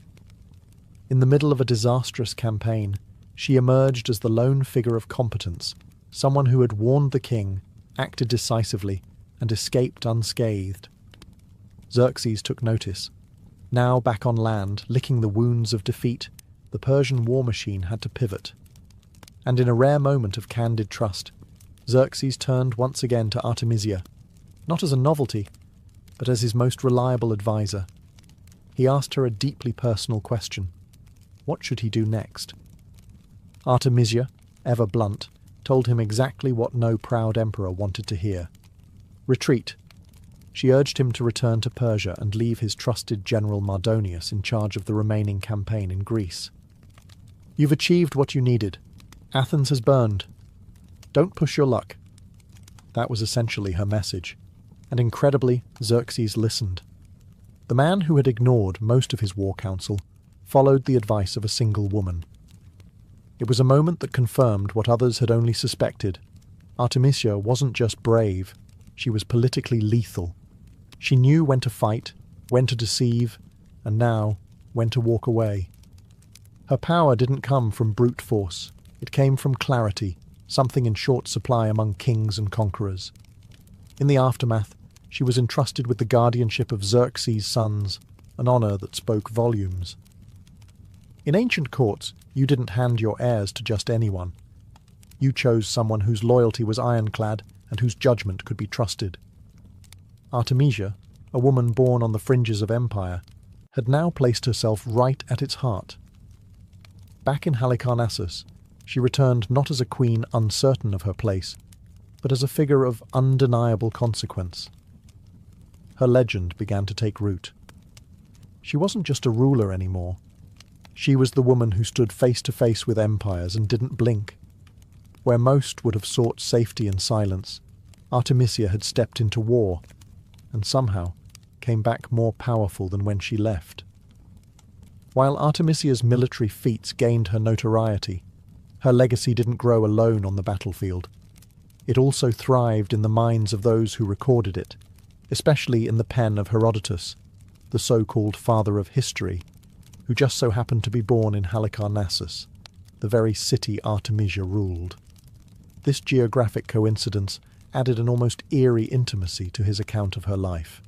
In the middle of a disastrous campaign, she emerged as the lone figure of competence, someone who had warned the king, acted decisively, and escaped unscathed. Xerxes took notice. Now back on land, licking the wounds of defeat, the Persian war machine had to pivot. And in a rare moment of candid trust, Xerxes turned once again to Artemisia, not as a novelty, but as his most reliable advisor. He asked her a deeply personal question. What should he do next? Artemisia, ever blunt, told him exactly what no proud emperor wanted to hear. Retreat. She urged him to return to Persia and leave his trusted general Mardonius in charge of the remaining campaign in Greece. You've achieved what you needed. Athens has burned. Don't push your luck. That was essentially her message, and incredibly, Xerxes listened. The man who had ignored most of his war council followed the advice of a single woman. It was a moment that confirmed what others had only suspected. Artemisia wasn't just brave, she was politically lethal. She knew when to fight, when to deceive, and now, when to walk away. Her power didn't come from brute force. It came from clarity, something in short supply among kings and conquerors. In the aftermath, she was entrusted with the guardianship of Xerxes' sons, an honor that spoke volumes. In ancient courts, you didn't hand your heirs to just anyone. You chose someone whose loyalty was ironclad and whose judgment could be trusted. Artemisia, a woman born on the fringes of empire, had now placed herself right at its heart. Back in Halicarnassus, she returned not as a queen uncertain of her place, but as a figure of undeniable consequence. Her legend began to take root. She wasn't just a ruler anymore. She was the woman who stood face to face with empires and didn't blink. Where most would have sought safety in silence, Artemisia had stepped into war, and somehow came back more powerful than when she left. While Artemisia's military feats gained her notoriety, her legacy didn't grow alone on the battlefield. It also thrived in the minds of those who recorded it, especially in the pen of Herodotus, the so-called father of history, who just so happened to be born in Halicarnassus, the very city Artemisia ruled. This geographic coincidence added an almost eerie intimacy to his account of her life.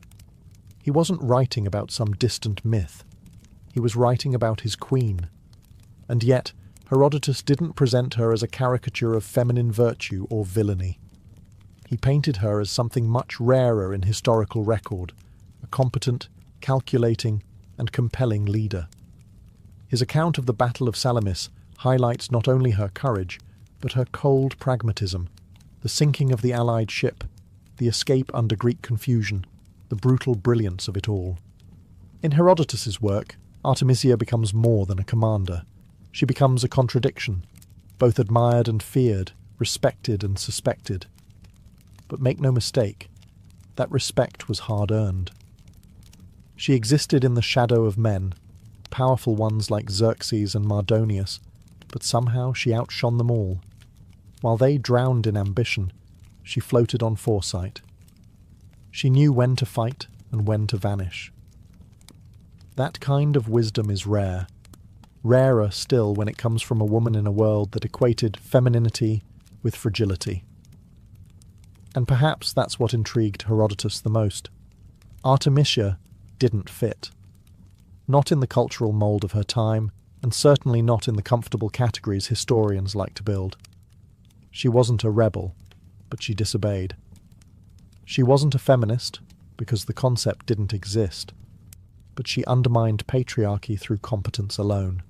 He wasn't writing about some distant myth. He was writing about his queen. And yet, Herodotus didn't present her as a caricature of feminine virtue or villainy. He painted her as something much rarer in historical record, a competent, calculating, and compelling leader. His account of the Battle of Salamis highlights not only her courage, but her cold pragmatism, the sinking of the Allied ship, the escape under Greek confusion, the brutal brilliance of it all. In Herodotus's work, Artemisia becomes more than a commander. She becomes a contradiction, both admired and feared, respected and suspected. But make no mistake, That respect was hard-earned. She existed in the shadow of men, powerful ones like Xerxes and Mardonius, but somehow she outshone them all. While they drowned in ambition, she floated on foresight. She knew when to fight and when to vanish. That kind of wisdom is rare. Rarer still when it comes from a woman in a world that equated femininity with fragility. And perhaps that's what intrigued Herodotus the most. Artemisia didn't fit. Not in the cultural mould of her time, and certainly not in the comfortable categories historians like to build. She wasn't a rebel, but she disobeyed. She wasn't a feminist, because the concept didn't exist, but she undermined patriarchy through competence alone.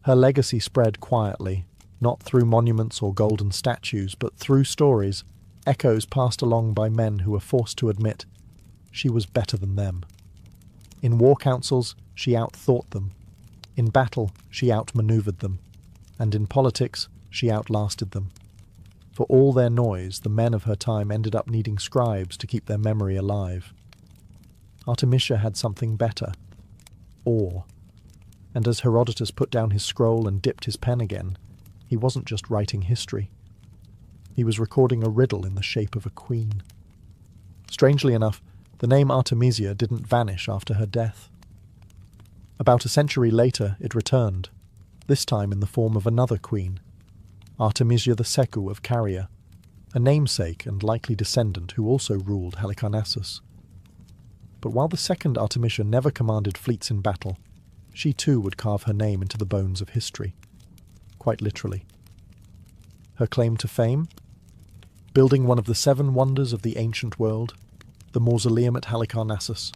Her legacy spread quietly, not through monuments or golden statues, but through stories, echoes passed along by men who were forced to admit she was better than them. In war councils, she outthought them. In battle, she outmaneuvered them. And in politics, she outlasted them. For all their noise, the men of her time ended up needing scribes to keep their memory alive. Artemisia had something better. Awe. And as Herodotus put down his scroll and dipped his pen again, he wasn't just writing history. He was recording a riddle in the shape of a queen. Strangely enough, the name Artemisia didn't vanish after her death. About a century later, it returned, this time in the form of another queen, Artemisia the Secu of Caria, a namesake and likely descendant who also ruled Halicarnassus. But while the second Artemisia never commanded fleets in battle, she too would carve her name into the bones of history, quite literally. Her claim to fame? Building one of the 7 wonders of the ancient world, the mausoleum at Halicarnassus.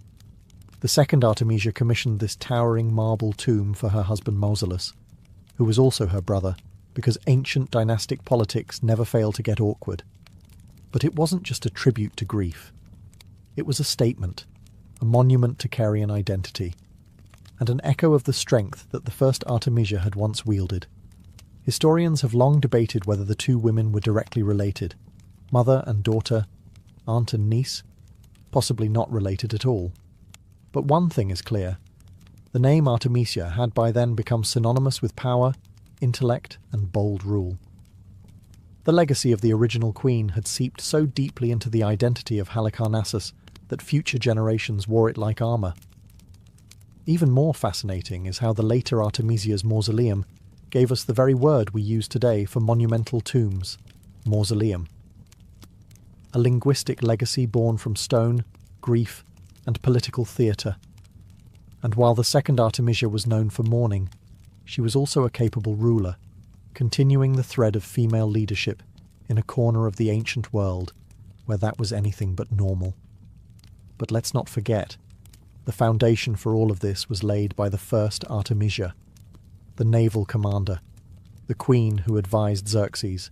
The second Artemisia commissioned this towering marble tomb for her husband Mausolus, who was also her brother, because ancient dynastic politics never fail to get awkward. But it wasn't just a tribute to grief. It was a statement, a monument to Carian identity, and an echo of the strength that the first Artemisia had once wielded. Historians have long debated whether the two women were directly related, mother and daughter, aunt and niece, possibly not related at all. But one thing is clear. The name Artemisia had by then become synonymous with power, intellect, and bold rule. The legacy of the original queen had seeped so deeply into the identity of Halicarnassus that future generations wore it like armour. Even more fascinating is how the later Artemisia's mausoleum gave us the very word we use today for monumental tombs, mausoleum. A linguistic legacy born from stone, grief, and political theatre. And while the second Artemisia was known for mourning, she was also a capable ruler, continuing the thread of female leadership in a corner of the ancient world where that was anything but normal. But let's not forget, the foundation for all of this was laid by the first Artemisia, the naval commander, the queen who advised Xerxes,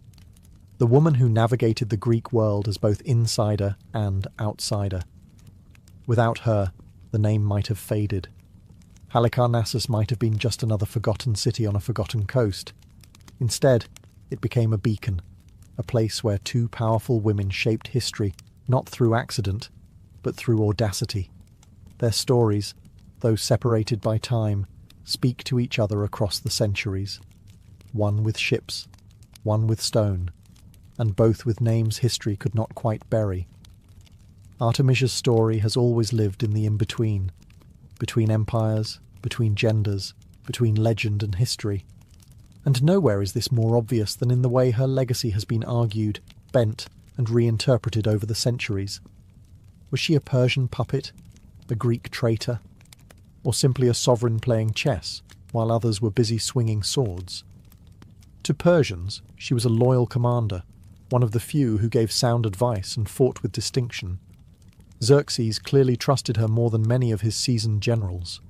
the woman who navigated the Greek world as both insider and outsider. Without her, the name might have faded. Halicarnassus might have been just another forgotten city on a forgotten coast. Instead, it became a beacon, a place where two powerful women shaped history, not through accident, but through audacity. Their stories, though separated by time, speak to each other across the centuries. One with ships, one with stone, and both with names history could not quite bury. Artemisia's story has always lived in the in-between, between empires, between genders, between legend and history. And nowhere is this more obvious than in the way her legacy has been argued, bent, and reinterpreted over the centuries. Was she a Persian puppet, a Greek traitor, or simply a sovereign playing chess, while others were busy swinging swords? To Persians, she was a loyal commander, one of the few who gave sound advice and fought with distinction. Xerxes clearly trusted her more than many of his seasoned generals.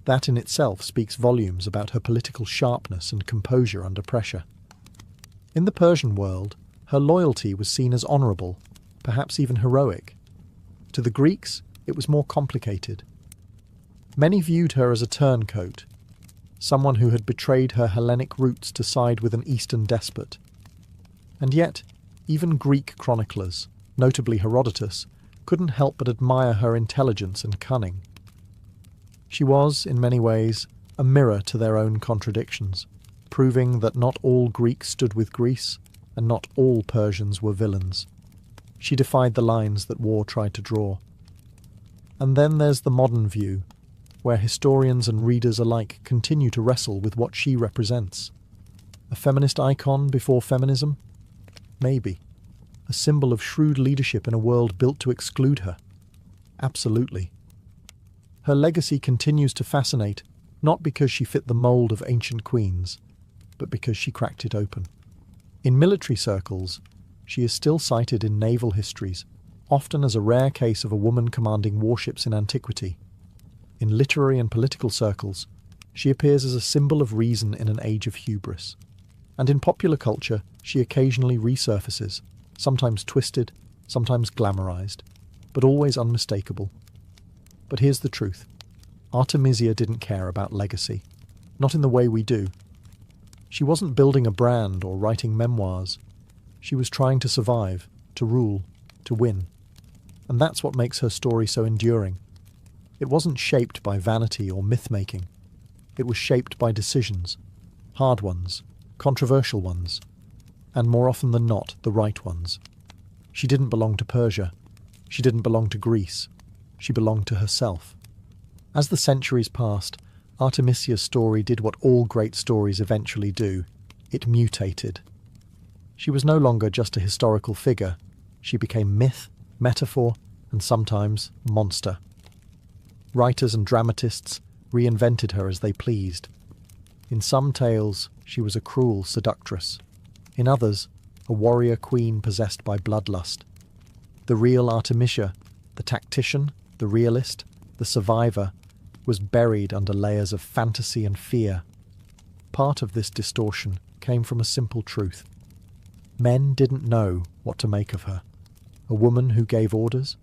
That in itself speaks volumes about her political sharpness and composure under pressure. In the Persian world, her loyalty was seen as honourable, perhaps even heroic. To the Greeks, it was more complicated. Many viewed her as a turncoat, someone who had betrayed her Hellenic roots to side with an Eastern despot. And yet, even Greek chroniclers, notably Herodotus, couldn't help but admire her intelligence and cunning. She was, in many ways, a mirror to their own contradictions, proving that not all Greeks stood with Greece, and not all Persians were villains. She defied the lines that war tried to draw. And then there's the modern view, where historians and readers alike continue to wrestle with what she represents. A feminist icon before feminism? Maybe. A symbol of shrewd leadership in a world built to exclude her? Absolutely. Her legacy continues to fascinate, not because she fit the mould of ancient queens, but because she cracked it open. In military circles, she is still cited in naval histories, often as a rare case of a woman commanding warships in antiquity. In literary and political circles, she appears as a symbol of reason in an age of hubris. And in popular culture, she occasionally resurfaces, sometimes twisted, sometimes glamorized, but always unmistakable. But here's the truth. Artemisia didn't care about legacy, not in the way we do. She wasn't building a brand or writing memoirs. She was trying to survive, to rule, to win. And that's what makes her story so enduring. It wasn't shaped by vanity or myth-making. It was shaped by decisions, hard ones, controversial ones, and more often than not, the right ones. She didn't belong to Persia. She didn't belong to Greece. She belonged to herself. As the centuries passed, Artemisia's story did what all great stories eventually do. It mutated. She was no longer just a historical figure. She became myth, metaphor, and sometimes monster. Writers and dramatists reinvented her as they pleased. In some tales, she was a cruel seductress. In others, a warrior queen possessed by bloodlust. The real Artemisia, the tactician, the realist, the survivor, was buried under layers of fantasy and fear. Part of this distortion came from a simple truth. Men didn't know what to make of her. A woman who gave orders,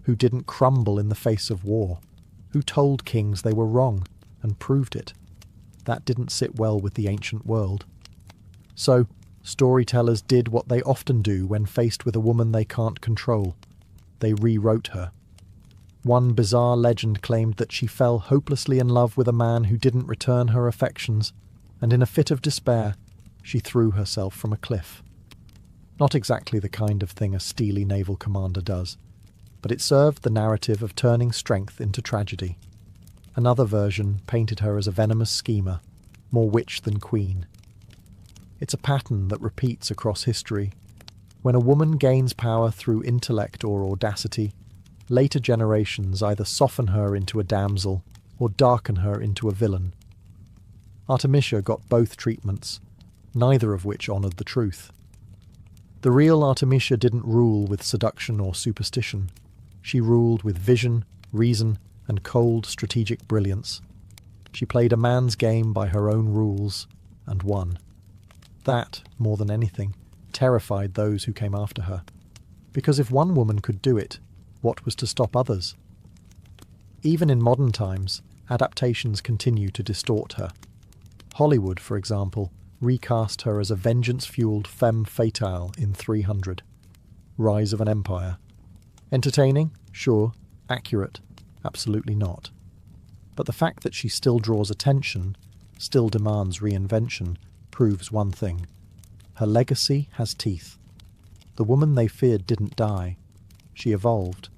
who didn't crumble in the face of war, who told kings they were wrong and proved it. That didn't sit well with the ancient world. So, storytellers did what they often do when faced with a woman they can't control. They rewrote her. One bizarre legend claimed that she fell hopelessly in love with a man who didn't return her affections, and in a fit of despair, she threw herself from a cliff. Not exactly the kind of thing a steely naval commander does, but it served the narrative of turning strength into tragedy. Another version painted her as a venomous schemer, more witch than queen. It's a pattern that repeats across history. When a woman gains power through intellect or audacity, later generations either soften her into a damsel or darken her into a villain. Artemisia got both treatments, neither of which honoured the truth. The real Artemisia didn't rule with seduction or superstition. She ruled with vision, reason, and cold strategic brilliance. She played a man's game by her own rules, and won. That, more than anything, terrified those who came after her. Because if one woman could do it, what was to stop others? Even in modern times, adaptations continue to distort her. Hollywood, for example, recast her as a vengeance-fueled femme fatale in 300. Rise of an Empire. Entertaining? Sure. Accurate? Absolutely not. But the fact that she still draws attention, still demands reinvention, proves one thing. Her legacy has teeth. The woman they feared didn't die. She evolved.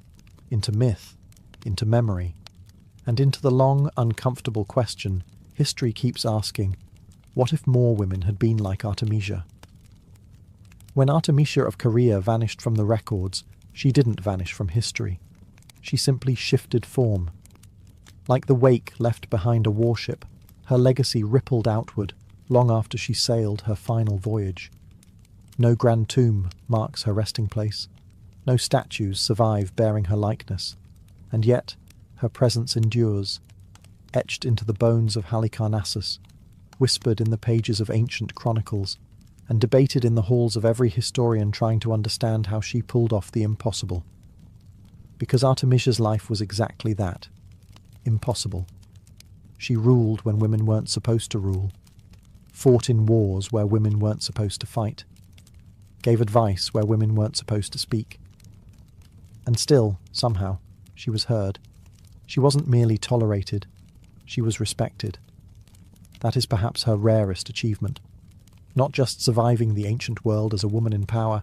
Into myth, into memory, and into the long, uncomfortable question history keeps asking, what if more women had been like Artemisia? When Artemisia of Caria vanished from the records, she didn't vanish from history. She simply shifted form. Like the wake left behind a warship, her legacy rippled outward long after she sailed her final voyage. No grand tomb marks her resting place. No statues survive bearing her likeness. And yet, her presence endures, etched into the bones of Halicarnassus, whispered in the pages of ancient chronicles, and debated in the halls of every historian trying to understand how she pulled off the impossible. Because Artemisia's life was exactly that. Impossible. She ruled when women weren't supposed to rule, fought in wars where women weren't supposed to fight, gave advice where women weren't supposed to speak, And still, somehow, she was heard. She wasn't merely tolerated, she was respected. That is perhaps her rarest achievement. Not just surviving the ancient world as a woman in power,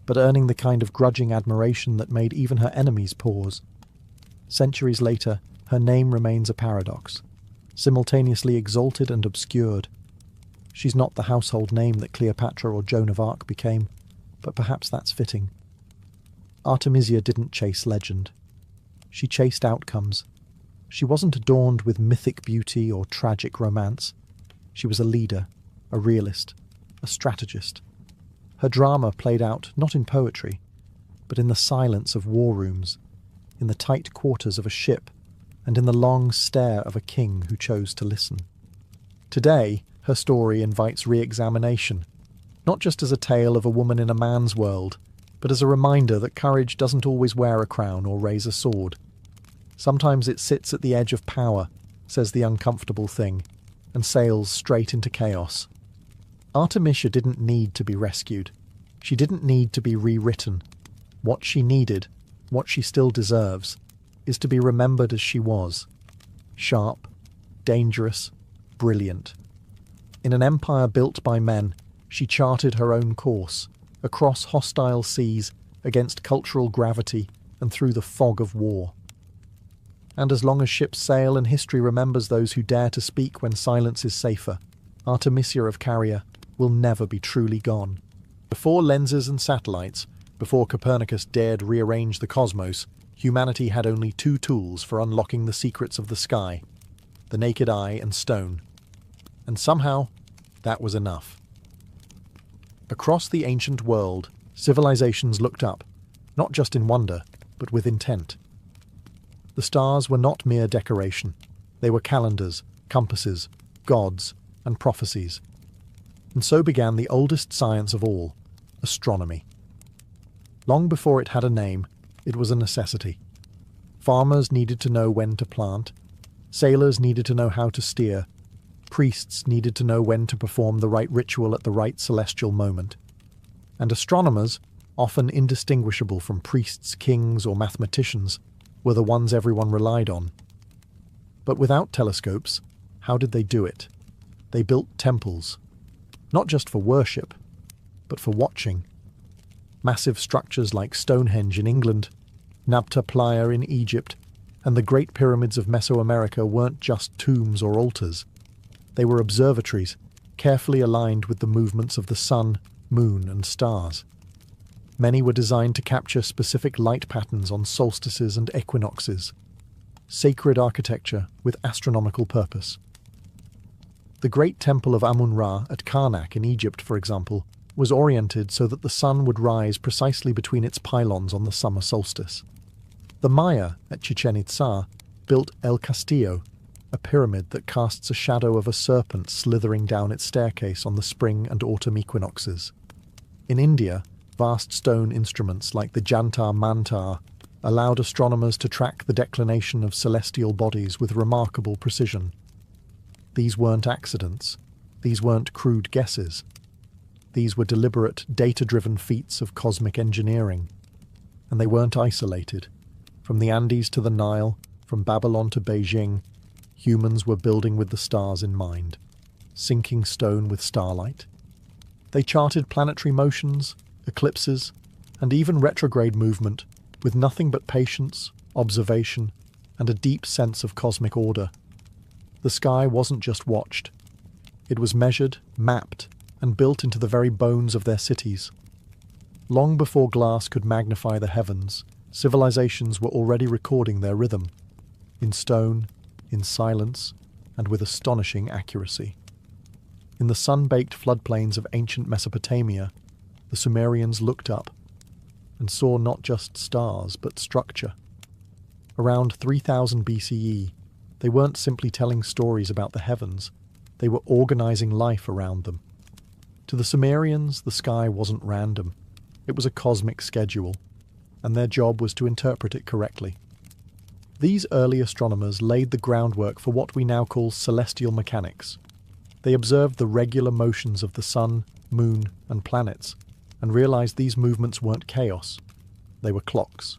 but earning the kind of grudging admiration that made even her enemies pause. Centuries later, her name remains a paradox, simultaneously exalted and obscured. She's not the household name that Cleopatra or Joan of Arc became, but perhaps that's fitting. Artemisia didn't chase legend. She chased outcomes. She wasn't adorned with mythic beauty or tragic romance. She was a leader, a realist, a strategist. Her drama played out not in poetry, but in the silence of war rooms, in the tight quarters of a ship, and in the long stare of a king who chose to listen. Today, her story invites re-examination, not just as a tale of a woman in a man's world, but as a reminder that courage doesn't always wear a crown or raise a sword. Sometimes it sits at the edge of power, says the uncomfortable thing, and sails straight into chaos. Artemisia didn't need to be rescued. She didn't need to be rewritten. What she needed, what she still deserves, is to be remembered as she was. Sharp, dangerous, brilliant. In an empire built by men, she charted her own course, across hostile seas, against cultural gravity, and through the fog of war. And as long as ships sail and history remembers those who dare to speak when silence is safer, Artemisia of Caria will never be truly gone. Before lenses and satellites, before Copernicus dared rearrange the cosmos, humanity had only two tools for unlocking the secrets of the sky: the naked eye and stone. And somehow, that was enough. Across the ancient world, civilizations looked up, not just in wonder, but with intent. The stars were not mere decoration. They were calendars, compasses, gods, and prophecies. And so began the oldest science of all, astronomy. Long before it had a name, it was a necessity. Farmers needed to know when to plant, sailors needed to know how to steer, priests needed to know when to perform the right ritual at the right celestial moment. And astronomers, often indistinguishable from priests, kings, or mathematicians, were the ones everyone relied on. But without telescopes, how did they do it? They built temples, not just for worship, but for watching. Massive structures like Stonehenge in England, Nabta Playa in Egypt, and the Great Pyramids of Mesoamerica weren't just tombs or altars. They were observatories, carefully aligned with the movements of the sun, moon, and stars. Many were designed to capture specific light patterns on solstices and equinoxes. Sacred architecture with astronomical purpose. The great temple of Amun-Ra at Karnak in Egypt, for example, was oriented so that the sun would rise precisely between its pylons on the summer solstice. The Maya at Chichen Itza built El Castillo, a pyramid that casts a shadow of a serpent slithering down its staircase on the spring and autumn equinoxes. In India, vast stone instruments like the Jantar Mantar allowed astronomers to track the declination of celestial bodies with remarkable precision. These weren't accidents. These weren't crude guesses. These were deliberate, data-driven feats of cosmic engineering. And they weren't isolated. From the Andes to the Nile, from Babylon to Beijing, humans were building with the stars in mind, sinking stone with starlight. They charted planetary motions, eclipses, and even retrograde movement with nothing but patience, observation, and a deep sense of cosmic order. The sky wasn't just watched. It was measured, mapped, and built into the very bones of their cities. Long before glass could magnify the heavens, civilizations were already recording their rhythm, in stone, in silence, and with astonishing accuracy. In the sun-baked floodplains of ancient Mesopotamia, the Sumerians looked up and saw not just stars, but structure. Around 3000 BCE, they weren't simply telling stories about the heavens, they were organizing life around them. To the Sumerians, the sky wasn't random. It was a cosmic schedule, and their job was to interpret it correctly. These early astronomers laid the groundwork for what we now call celestial mechanics. They observed the regular motions of the sun, moon, and planets, and realized these movements weren't chaos. They were clocks.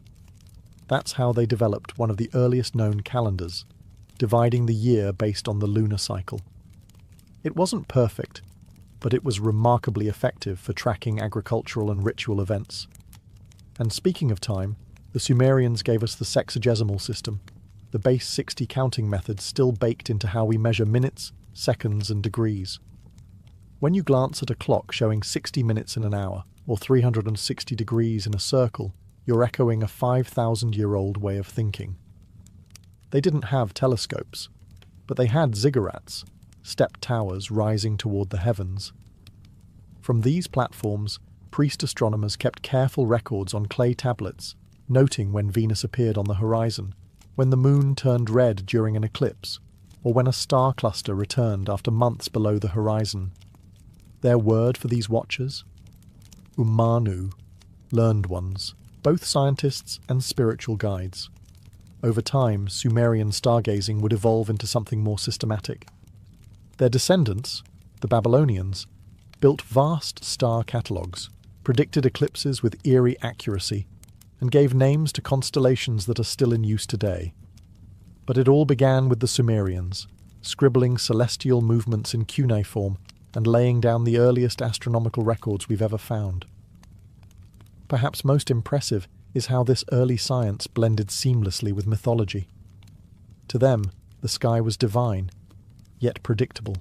That's how they developed one of the earliest known calendars, dividing the year based on the lunar cycle. It wasn't perfect, but it was remarkably effective for tracking agricultural and ritual events. And speaking of time, the Sumerians gave us the sexagesimal system, the base 60 counting method still baked into how we measure minutes, seconds, and degrees. When you glance at a clock showing 60 minutes in an hour, or 360 degrees in a circle, you're echoing a 5,000-year-old way of thinking. They didn't have telescopes, but they had ziggurats, step towers rising toward the heavens. From these platforms, priest astronomers kept careful records on clay tablets, noting when Venus appeared on the horizon, when the moon turned red during an eclipse, or when a star cluster returned after months below the horizon. Their word for these watchers? Umanu, learned ones, both scientists and spiritual guides. Over time, Sumerian stargazing would evolve into something more systematic. Their descendants, the Babylonians, built vast star catalogues, predicted eclipses with eerie accuracy, and gave names to constellations that are still in use today. But it all began with the Sumerians, scribbling celestial movements in cuneiform and laying down the earliest astronomical records we've ever found. Perhaps most impressive is how this early science blended seamlessly with mythology. To them, the sky was divine, yet predictable.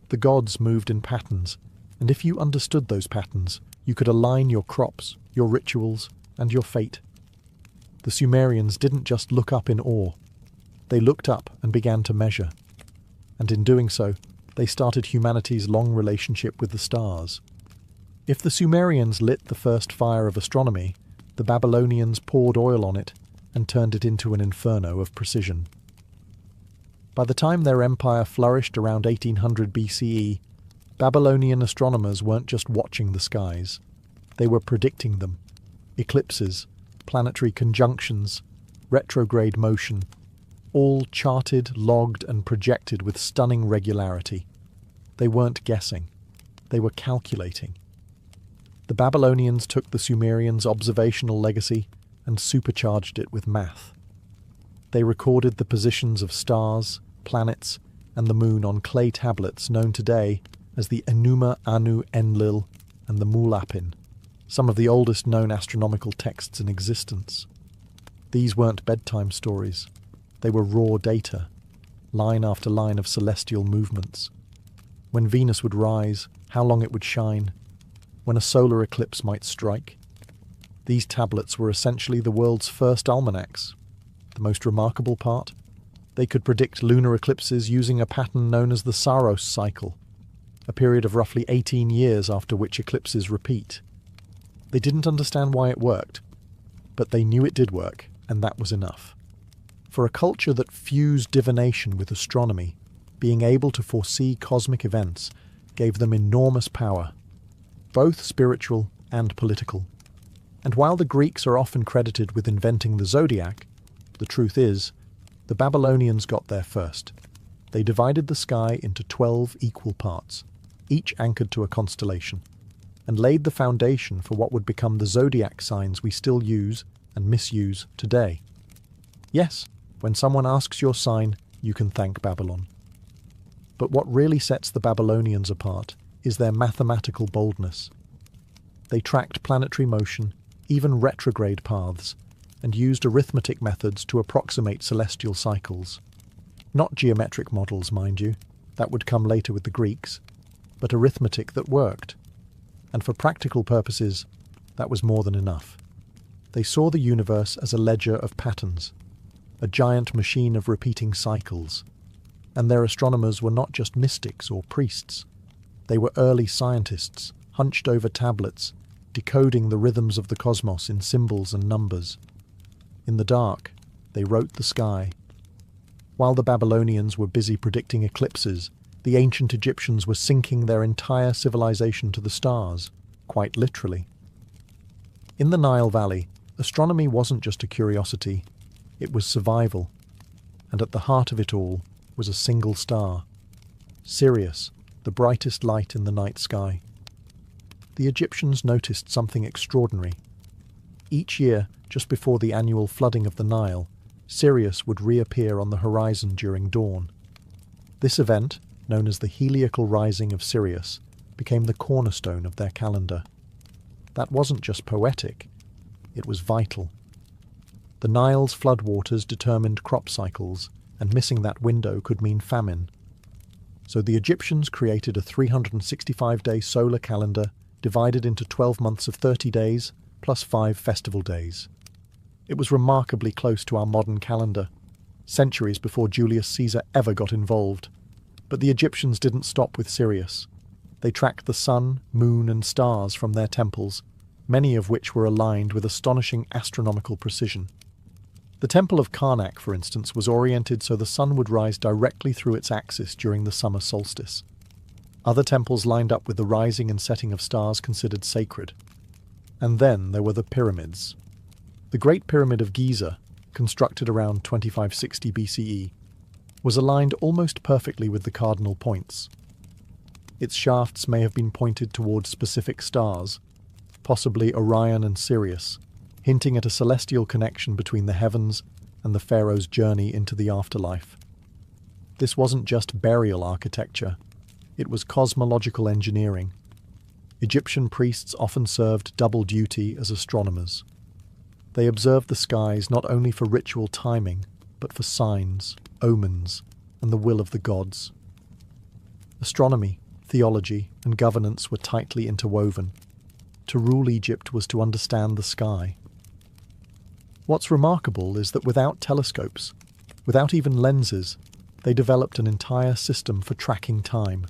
The gods moved in patterns, and if you understood those patterns, you could align your crops, your rituals, and your fate. The Sumerians didn't just look up in awe. They looked up and began to measure. And in doing so, they started humanity's long relationship with the stars. If the Sumerians lit the first fire of astronomy, the Babylonians poured oil on it and turned it into an inferno of precision. By the time their empire flourished around 1800 BCE, Babylonian astronomers weren't just watching the skies. They were predicting them. Eclipses, planetary conjunctions, retrograde motion, all charted, logged, and projected with stunning regularity. They weren't guessing. They were calculating. The Babylonians took the Sumerians' observational legacy and supercharged it with math. They recorded the positions of stars, planets, and the moon on clay tablets known today as the Enuma Anu Enlil and the Mulapin, some of the oldest known astronomical texts in existence. These weren't bedtime stories. They were raw data, line after line of celestial movements. When Venus would rise, how long it would shine, when a solar eclipse might strike. These tablets were essentially the world's first almanacs. The most remarkable part? They could predict lunar eclipses using a pattern known as the Saros cycle, a period of roughly 18 years after which eclipses repeat. They didn't understand why it worked, but they knew it did work, and that was enough. For a culture that fused divination with astronomy, being able to foresee cosmic events gave them enormous power, both spiritual and political. And while the Greeks are often credited with inventing the zodiac, the truth is, the Babylonians got there first. They divided the sky into 12 equal parts, each anchored to a constellation, and laid the foundation for what would become the zodiac signs we still use and misuse today. Yes, when someone asks your sign, you can thank Babylon. But what really sets the Babylonians apart is their mathematical boldness. They tracked planetary motion, even retrograde paths, and used arithmetic methods to approximate celestial cycles. Not geometric models, mind you, that would come later with the Greeks, but arithmetic that worked. And for practical purposes, that was more than enough. They saw the universe as a ledger of patterns, a giant machine of repeating cycles. And their astronomers were not just mystics or priests. They were early scientists, hunched over tablets, decoding the rhythms of the cosmos in symbols and numbers. In the dark, they wrote the sky. While the Babylonians were busy predicting eclipses, the ancient Egyptians were syncing their entire civilization to the stars, quite literally. In the Nile Valley, astronomy wasn't just a curiosity, it was survival. And at the heart of it all was a single star, Sirius, the brightest light in the night sky. The Egyptians noticed something extraordinary. Each year, just before the annual flooding of the Nile, Sirius would reappear on the horizon during dawn. This event, known as the heliacal rising of Sirius, became the cornerstone of their calendar. That wasn't just poetic, it was vital. The Nile's floodwaters determined crop cycles, and missing that window could mean famine. So the Egyptians created a 365-day solar calendar divided into 12 months of 30 days, plus 5 festival days. It was remarkably close to our modern calendar, centuries before Julius Caesar ever got involved. But the Egyptians didn't stop with Sirius. They tracked the sun, moon, and stars from their temples, many of which were aligned with astonishing astronomical precision. The Temple of Karnak, for instance, was oriented so the sun would rise directly through its axis during the summer solstice. Other temples lined up with the rising and setting of stars considered sacred. And then there were the pyramids. The Great Pyramid of Giza, constructed around 2560 BCE, was aligned almost perfectly with the cardinal points. Its shafts may have been pointed towards specific stars, possibly Orion and Sirius, hinting at a celestial connection between the heavens and the pharaoh's journey into the afterlife. This wasn't just burial architecture, it was cosmological engineering. Egyptian priests often served double duty as astronomers. They observed the skies not only for ritual timing, but for signs, omens, and the will of the gods. Astronomy, theology, and governance were tightly interwoven. To rule Egypt was to understand the sky. What's remarkable is that without telescopes, without even lenses, they developed an entire system for tracking time,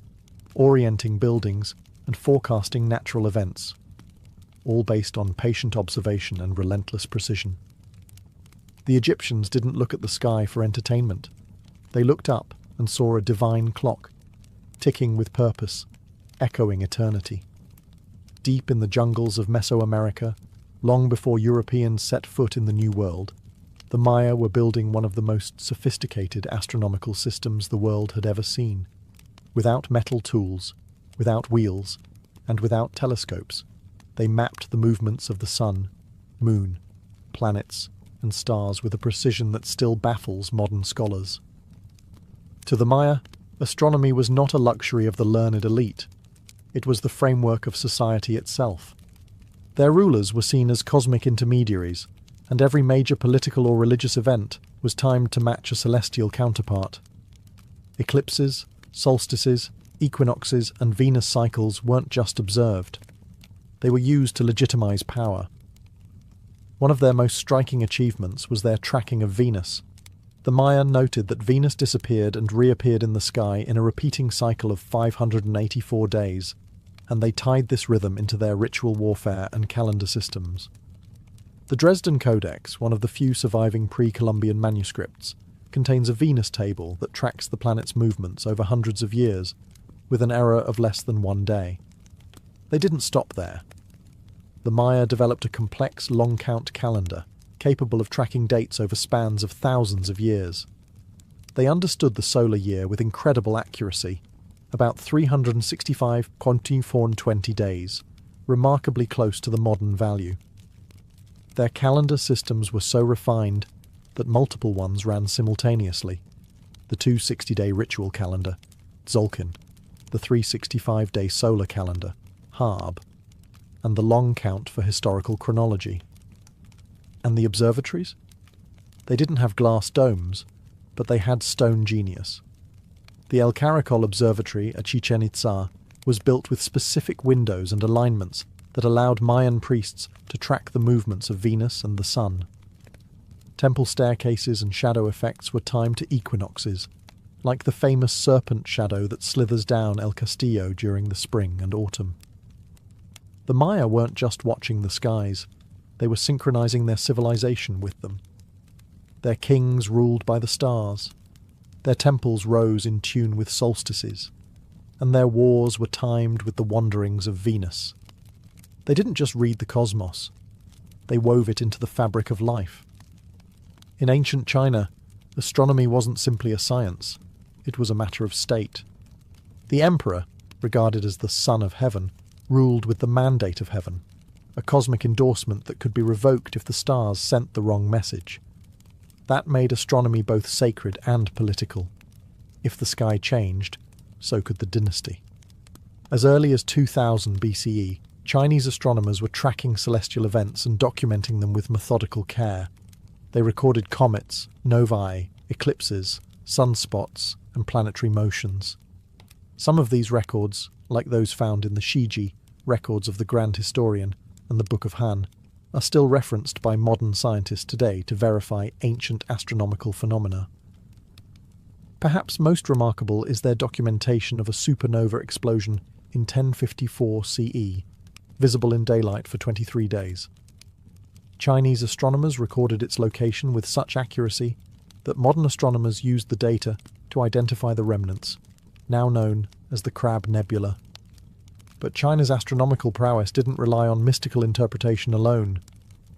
orienting buildings, and forecasting natural events, all based on patient observation and relentless precision. The Egyptians didn't look at the sky for entertainment. They looked up and saw a divine clock, ticking with purpose, echoing eternity. Deep in the jungles of Mesoamerica, long before Europeans set foot in the New World, the Maya were building one of the most sophisticated astronomical systems the world had ever seen. Without metal tools, without wheels, and without telescopes, they mapped the movements of the sun, moon, planets, and stars with a precision that still baffles modern scholars. To the Maya, astronomy was not a luxury of the learned elite. It was the framework of society itself. Their rulers were seen as cosmic intermediaries, and every major political or religious event was timed to match a celestial counterpart. Eclipses, solstices, equinoxes, and Venus cycles weren't just observed. They were used to legitimize power. One of their most striking achievements was their tracking of Venus. The Maya noted that Venus disappeared and reappeared in the sky in a repeating cycle of 584 days, and they tied this rhythm into their ritual warfare and calendar systems. The Dresden Codex, one of the few surviving pre-Columbian manuscripts, contains a Venus table that tracks the planet's movements over hundreds of years, with an error of less than 1 day. They didn't stop there. The Maya developed a complex long-count calendar, capable of tracking dates over spans of thousands of years. They understood the solar year with incredible accuracy, about 365.420 days, remarkably close to the modern value. Their calendar systems were so refined that multiple ones ran simultaneously. The 260-day ritual calendar, Tzolk'in, the 365-day solar calendar, Harb, and the long count for historical chronology. And the observatories? They didn't have glass domes, but they had stone genius. The El Caracol Observatory at Chichen Itza was built with specific windows and alignments that allowed Mayan priests to track the movements of Venus and the sun. Temple staircases and shadow effects were timed to equinoxes, like the famous serpent shadow that slithers down El Castillo during the spring and autumn. The Maya weren't just watching the skies, they were synchronizing their civilization with them. Their kings ruled by the stars, their temples rose in tune with solstices, and their wars were timed with the wanderings of Venus. They didn't just read the cosmos, they wove it into the fabric of life. In ancient China, astronomy wasn't simply a science, it was a matter of state. The emperor, regarded as the son of heaven, ruled with the mandate of heaven. a cosmic endorsement that could be revoked if the stars sent the wrong message. That made astronomy both sacred and political. If the sky changed, so could the dynasty. As early as 2000 BCE, Chinese astronomers were tracking celestial events and documenting them with methodical care. They recorded comets, novae, eclipses, sunspots, and planetary motions. Some of these records, like those found in the Shiji, records of the Grand Historian, and the Book of Han, are still referenced by modern scientists today to verify ancient astronomical phenomena. Perhaps most remarkable is their documentation of a supernova explosion in 1054 CE, visible in daylight for 23 days. Chinese astronomers recorded its location with such accuracy that modern astronomers used the data to identify the remnants, now known as the Crab Nebula. But China's astronomical prowess didn't rely on mystical interpretation alone.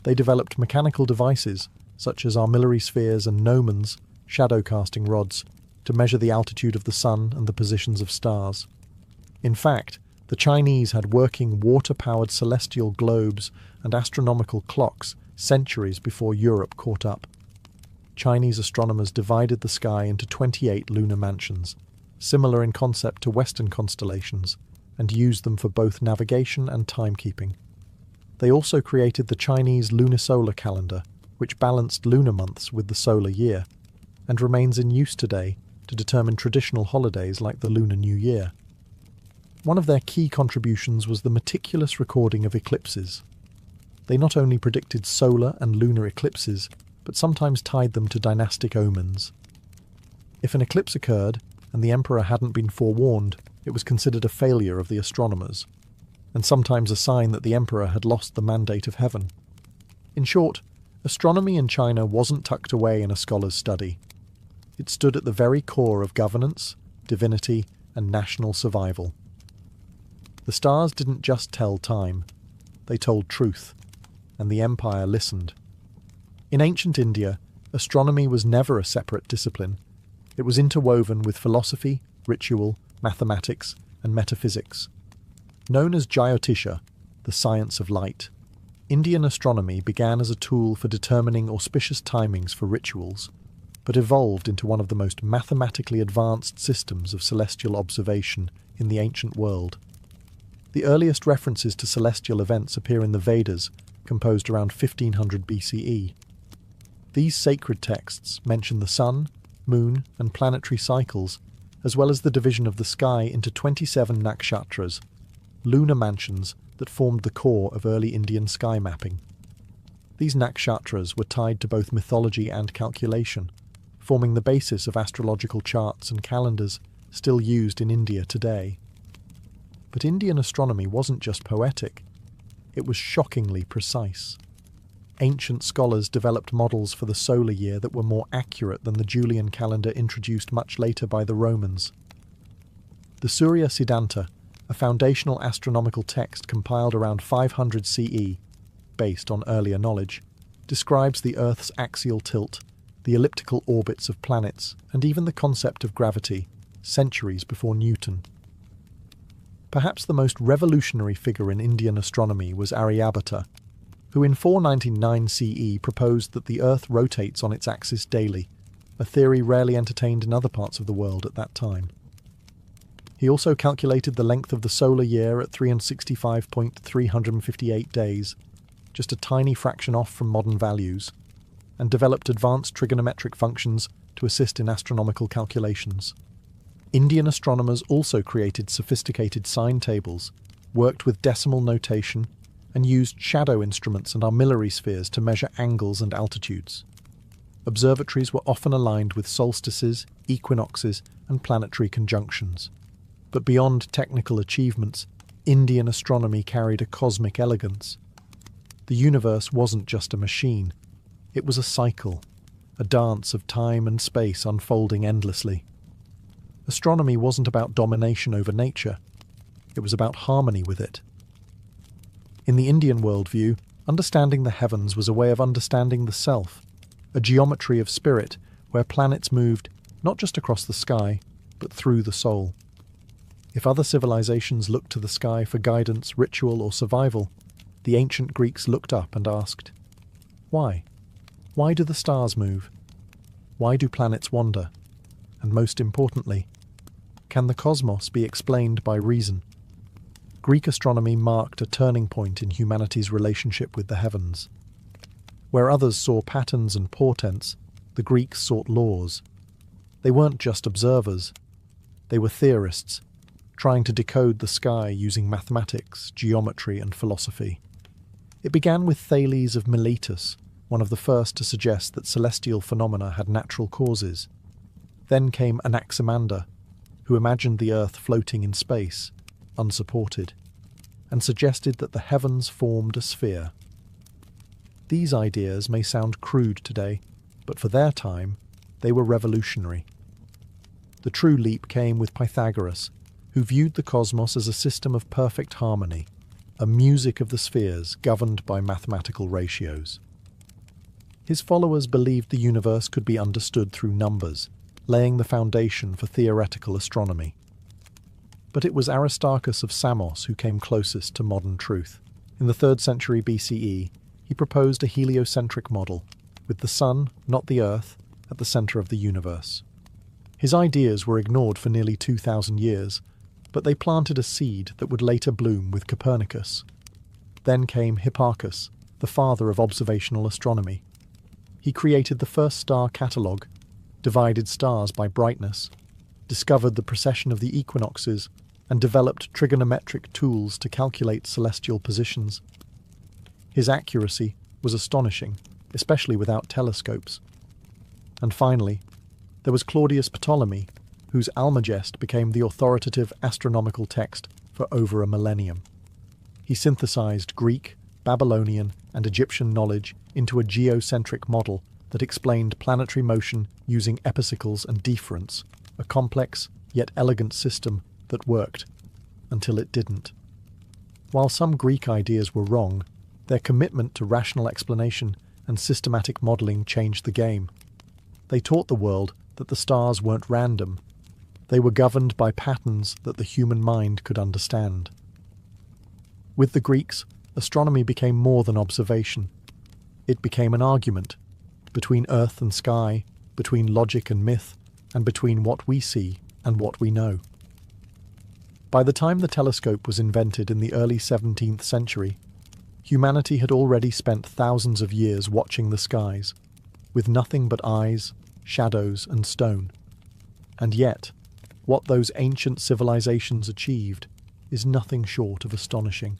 They developed mechanical devices, such as armillary spheres and gnomons, shadow-casting rods, to measure the altitude of the sun and the positions of stars. In fact, the Chinese had working water-powered celestial globes and astronomical clocks centuries before Europe caught up. Chinese astronomers divided the sky into 28 lunar mansions, similar in concept to Western constellations, and used them for both navigation and timekeeping. They also created the Chinese lunisolar calendar, which balanced lunar months with the solar year, and remains in use today to determine traditional holidays like the Lunar New Year. One of their key contributions was the meticulous recording of eclipses. They not only predicted solar and lunar eclipses, but sometimes tied them to dynastic omens. If an eclipse occurred, and the emperor hadn't been forewarned, it was considered a failure of the astronomers, and sometimes a sign that the emperor had lost the mandate of heaven. In short, astronomy in China wasn't tucked away in a scholar's study. It stood at the very core of governance, divinity, and national survival. The stars didn't just tell time, they told truth, and the empire listened. In ancient India, astronomy was never a separate discipline. It was interwoven with philosophy, ritual, mathematics, and metaphysics. Known as Jyotisha, the science of light, Indian astronomy began as a tool for determining auspicious timings for rituals, but evolved into one of the most mathematically advanced systems of celestial observation in the ancient world. The earliest references to celestial events appear in the Vedas, composed around 1500 BCE. These sacred texts mention the sun, moon, and planetary cycles, as well as the division of the sky into 27 nakshatras, lunar mansions that formed the core of early Indian sky mapping. These nakshatras were tied to both mythology and calculation, forming the basis of astrological charts and calendars still used in India today. But Indian astronomy wasn't just poetic, it was shockingly precise. Ancient scholars developed models for the solar year that were more accurate than the Julian calendar introduced much later by the Romans. The Surya Siddhanta, a foundational astronomical text compiled around 500 CE, based on earlier knowledge, describes the Earth's axial tilt, the elliptical orbits of planets, and even the concept of gravity, centuries before Newton. Perhaps the most revolutionary figure in Indian astronomy was Aryabhata, who in 499 CE proposed that the Earth rotates on its axis daily, a theory rarely entertained in other parts of the world at that time. He also calculated the length of the solar year at 365.358 days, just a tiny fraction off from modern values, and developed advanced trigonometric functions to assist in astronomical calculations. Indian astronomers also created sophisticated sign tables, worked with decimal notation, and used shadow instruments and armillary spheres to measure angles and altitudes. Observatories were often aligned with solstices, equinoxes, and planetary conjunctions. But beyond technical achievements, Indian astronomy carried a cosmic elegance. The universe wasn't just a machine, it was a cycle, a dance of time and space unfolding endlessly. Astronomy wasn't about domination over nature, it was about harmony with it. In the Indian worldview, understanding the heavens was a way of understanding the self, a geometry of spirit where planets moved not just across the sky, but through the soul. If other civilizations looked to the sky for guidance, ritual, or survival, the ancient Greeks looked up and asked, "Why? Why do the stars move? Why do planets wander? And most importantly, can the cosmos be explained by reason?" Greek astronomy marked a turning point in humanity's relationship with the heavens. Where others saw patterns and portents, the Greeks sought laws. They weren't just observers. They were theorists, trying to decode the sky using mathematics, geometry, and philosophy. It began with Thales of Miletus, one of the first to suggest that celestial phenomena had natural causes. Then came Anaximander, who imagined the Earth floating in space, unsupported, and suggested that the heavens formed a sphere. These ideas may sound crude today, but for their time, they were revolutionary. The true leap came with Pythagoras, who viewed the cosmos as a system of perfect harmony, a music of the spheres governed by mathematical ratios. His followers believed the universe could be understood through numbers, laying the foundation for theoretical astronomy. But it was Aristarchus of Samos who came closest to modern truth. In the 3rd century BCE, he proposed a heliocentric model, with the sun, not the Earth, at the centre of the universe. His ideas were ignored for nearly 2,000 years, but they planted a seed that would later bloom with Copernicus. Then came Hipparchus, the father of observational astronomy. He created the first star catalogue, divided stars by brightness, discovered the precession of the equinoxes, and developed trigonometric tools to calculate celestial positions. His accuracy was astonishing, especially without telescopes. And finally, there was Claudius Ptolemy, whose Almagest became the authoritative astronomical text for over a millennium. He synthesized Greek, Babylonian, and Egyptian knowledge into a geocentric model that explained planetary motion using epicycles and deferents, a complex yet elegant system that worked until it didn't. While some Greek ideas were wrong, their commitment to rational explanation and systematic modelling changed the game. They taught the world that the stars weren't random. They were governed by patterns that the human mind could understand. With the Greeks, astronomy became more than observation. It became an argument between earth and sky, between logic and myth, and between what we see and what we know. By the time the telescope was invented in the early 17th century, humanity had already spent thousands of years watching the skies, with nothing but eyes, shadows, and stone. And yet, what those ancient civilizations achieved is nothing short of astonishing.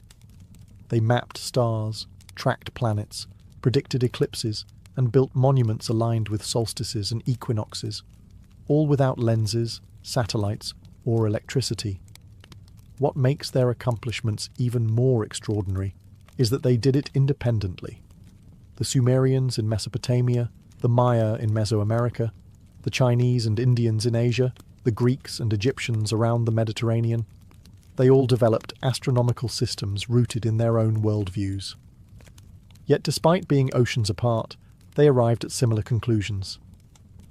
They mapped stars, tracked planets, predicted eclipses, and built monuments aligned with solstices and equinoxes, all without lenses, satellites, or electricity. What makes their accomplishments even more extraordinary is that they did it independently. The Sumerians in Mesopotamia, the Maya in Mesoamerica, the Chinese and Indians in Asia, the Greeks and Egyptians around the Mediterranean, they all developed astronomical systems rooted in their own worldviews. Yet despite being oceans apart, they arrived at similar conclusions.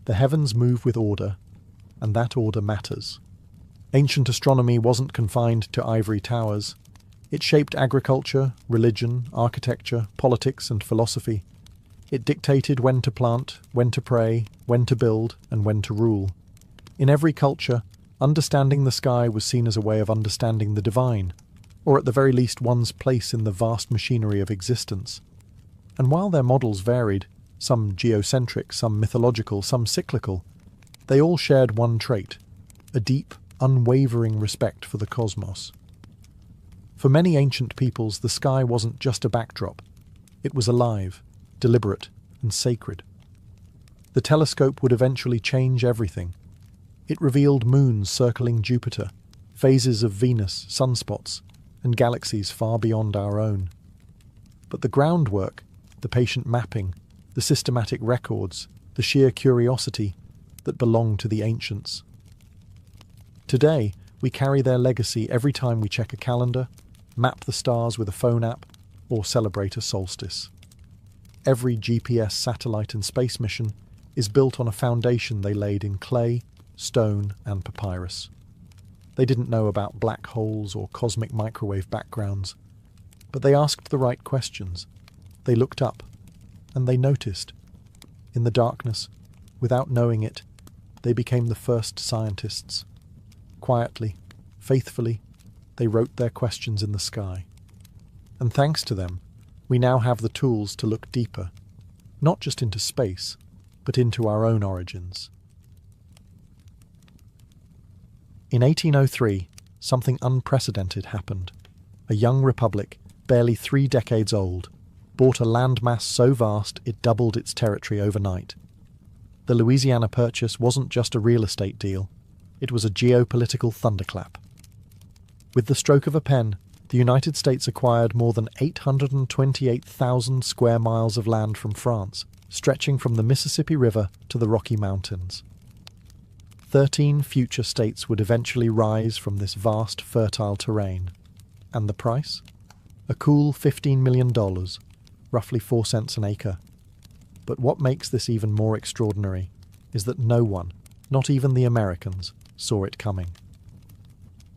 The heavens move with order, and that order matters. Ancient astronomy wasn't confined to ivory towers. It shaped agriculture, religion, architecture, politics, and philosophy. It dictated when to plant, when to pray, when to build, and when to rule. In every culture, understanding the sky was seen as a way of understanding the divine, or at the very least one's place in the vast machinery of existence. And while their models varied, some geocentric, some mythological, some cyclical, they all shared one trait: a deep, unwavering respect for the cosmos. For many ancient peoples, the sky wasn't just a backdrop. It was alive, deliberate, and sacred. The telescope would eventually change everything. It revealed moons circling Jupiter, phases of Venus, sunspots, and galaxies far beyond our own. But the groundwork, the patient mapping, the systematic records, the sheer curiosity that belonged to the ancients. Today, we carry their legacy every time we check a calendar, map the stars with a phone app, or celebrate a solstice. Every GPS satellite and space mission is built on a foundation they laid in clay, stone, and papyrus. They didn't know about black holes or cosmic microwave backgrounds, But they asked the right questions. They looked up, and they noticed. In the darkness, without knowing it, they became the first scientists. Quietly, faithfully, they wrote their questions in the sky. And thanks to them, we now have the tools to look deeper, not just into space, but into our own origins. In 1803, something unprecedented happened. A young republic, barely 3 decades old, bought a landmass so vast it doubled its territory overnight. The Louisiana Purchase wasn't just a real estate deal, it was a geopolitical thunderclap. With the stroke of a pen, the United States acquired more than 828,000 square miles of land from France, stretching from the Mississippi River to the Rocky Mountains. 13 future states would eventually rise from this vast, fertile terrain. And the price? A cool $15 million, roughly 4 cents an acre. But what makes this even more extraordinary is that no one, not even the Americans, saw it coming.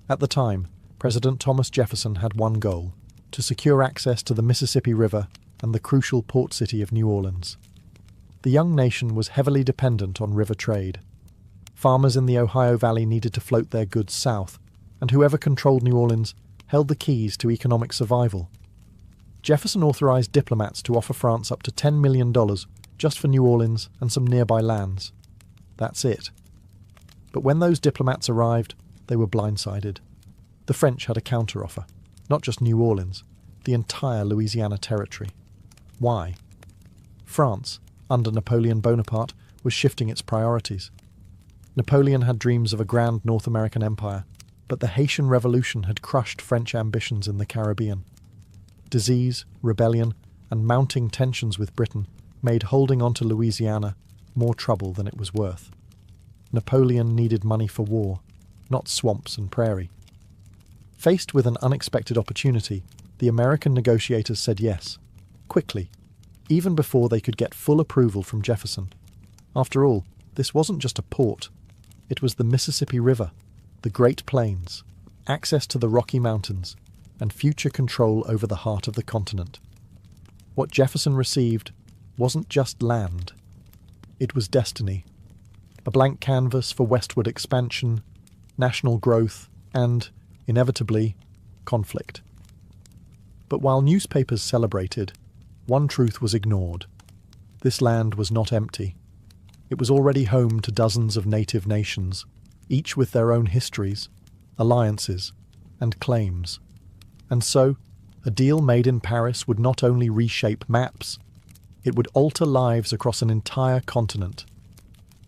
At the time, President Thomas Jefferson had one goal: to secure access to the Mississippi River and the crucial port city of New Orleans. The young nation was heavily dependent on river trade. Farmers in the Ohio Valley needed to float their goods south, and whoever controlled New Orleans held the keys to economic survival. Jefferson authorized diplomats to offer France up to $10 million just for New Orleans and some nearby lands. That's it. But when those diplomats arrived, they were blindsided. The French had a counteroffer. Not just New Orleans, the entire Louisiana territory. Why? France, under Napoleon Bonaparte, was shifting its priorities. Napoleon had dreams of a grand North American empire, but the Haitian Revolution had crushed French ambitions in the Caribbean. Disease, rebellion, and mounting tensions with Britain made holding on to Louisiana more trouble than it was worth. Napoleon needed money for war, not swamps and prairie. Faced with an unexpected opportunity, the American negotiators said yes, quickly, even before they could get full approval from Jefferson. After all, this wasn't just a port. It was the Mississippi River, the Great Plains, access to the Rocky Mountains, and future control over the heart of the continent. What Jefferson received wasn't just land. It was destiny. A blank canvas for westward expansion, national growth, and, inevitably, conflict. But while newspapers celebrated, one truth was ignored. This land was not empty. It was already home to dozens of native nations, each with their own histories, alliances, and claims. And so, a deal made in Paris would not only reshape maps, it would alter lives across an entire continent.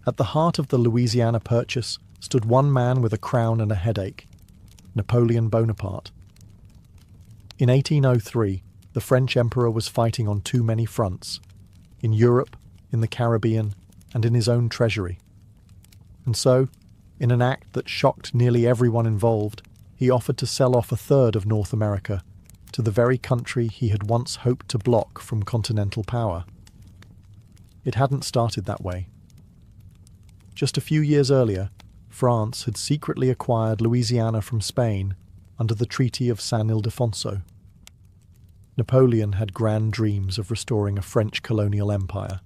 At the heart of the Louisiana Purchase stood one man with a crown and a headache: Napoleon Bonaparte. In 1803, the French emperor was fighting on too many fronts: in Europe, in the Caribbean, and in his own treasury. And so, in an act that shocked nearly everyone involved, he offered to sell off a third of North America to the very country he had once hoped to block from continental power. It hadn't started that way. Just a few years earlier, France had secretly acquired Louisiana from Spain under the Treaty of San Ildefonso. Napoleon had grand dreams of restoring a French colonial empire.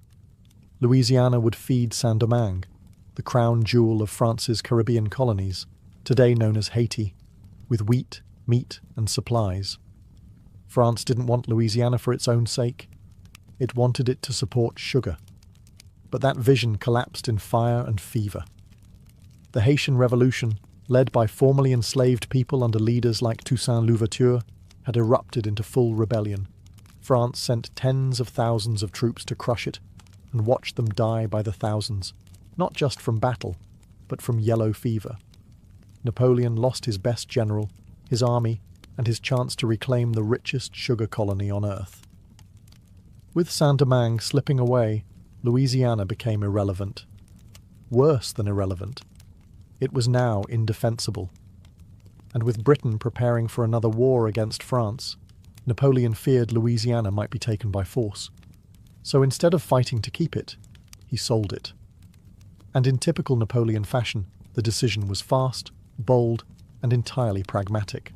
Louisiana would feed Saint-Domingue, the crown jewel of France's Caribbean colonies, today known as Haiti, with wheat, meat, and supplies. France didn't want Louisiana for its own sake. It wanted it to support sugar. But that vision collapsed in fire and fever. The Haitian Revolution, led by formerly enslaved people under leaders like Toussaint Louverture, had erupted into full rebellion. France sent tens of thousands of troops to crush it and watched them die by the thousands, not just from battle, but from yellow fever. Napoleon lost his best general, his army, and his chance to reclaim the richest sugar colony on earth. With Saint-Domingue slipping away, Louisiana became irrelevant. Worse than irrelevant. It was now indefensible. And with Britain preparing for another war against France, Napoleon feared Louisiana might be taken by force. So instead of fighting to keep it, he sold it. And in typical Napoleon fashion, the decision was fast, bold, and entirely pragmatic.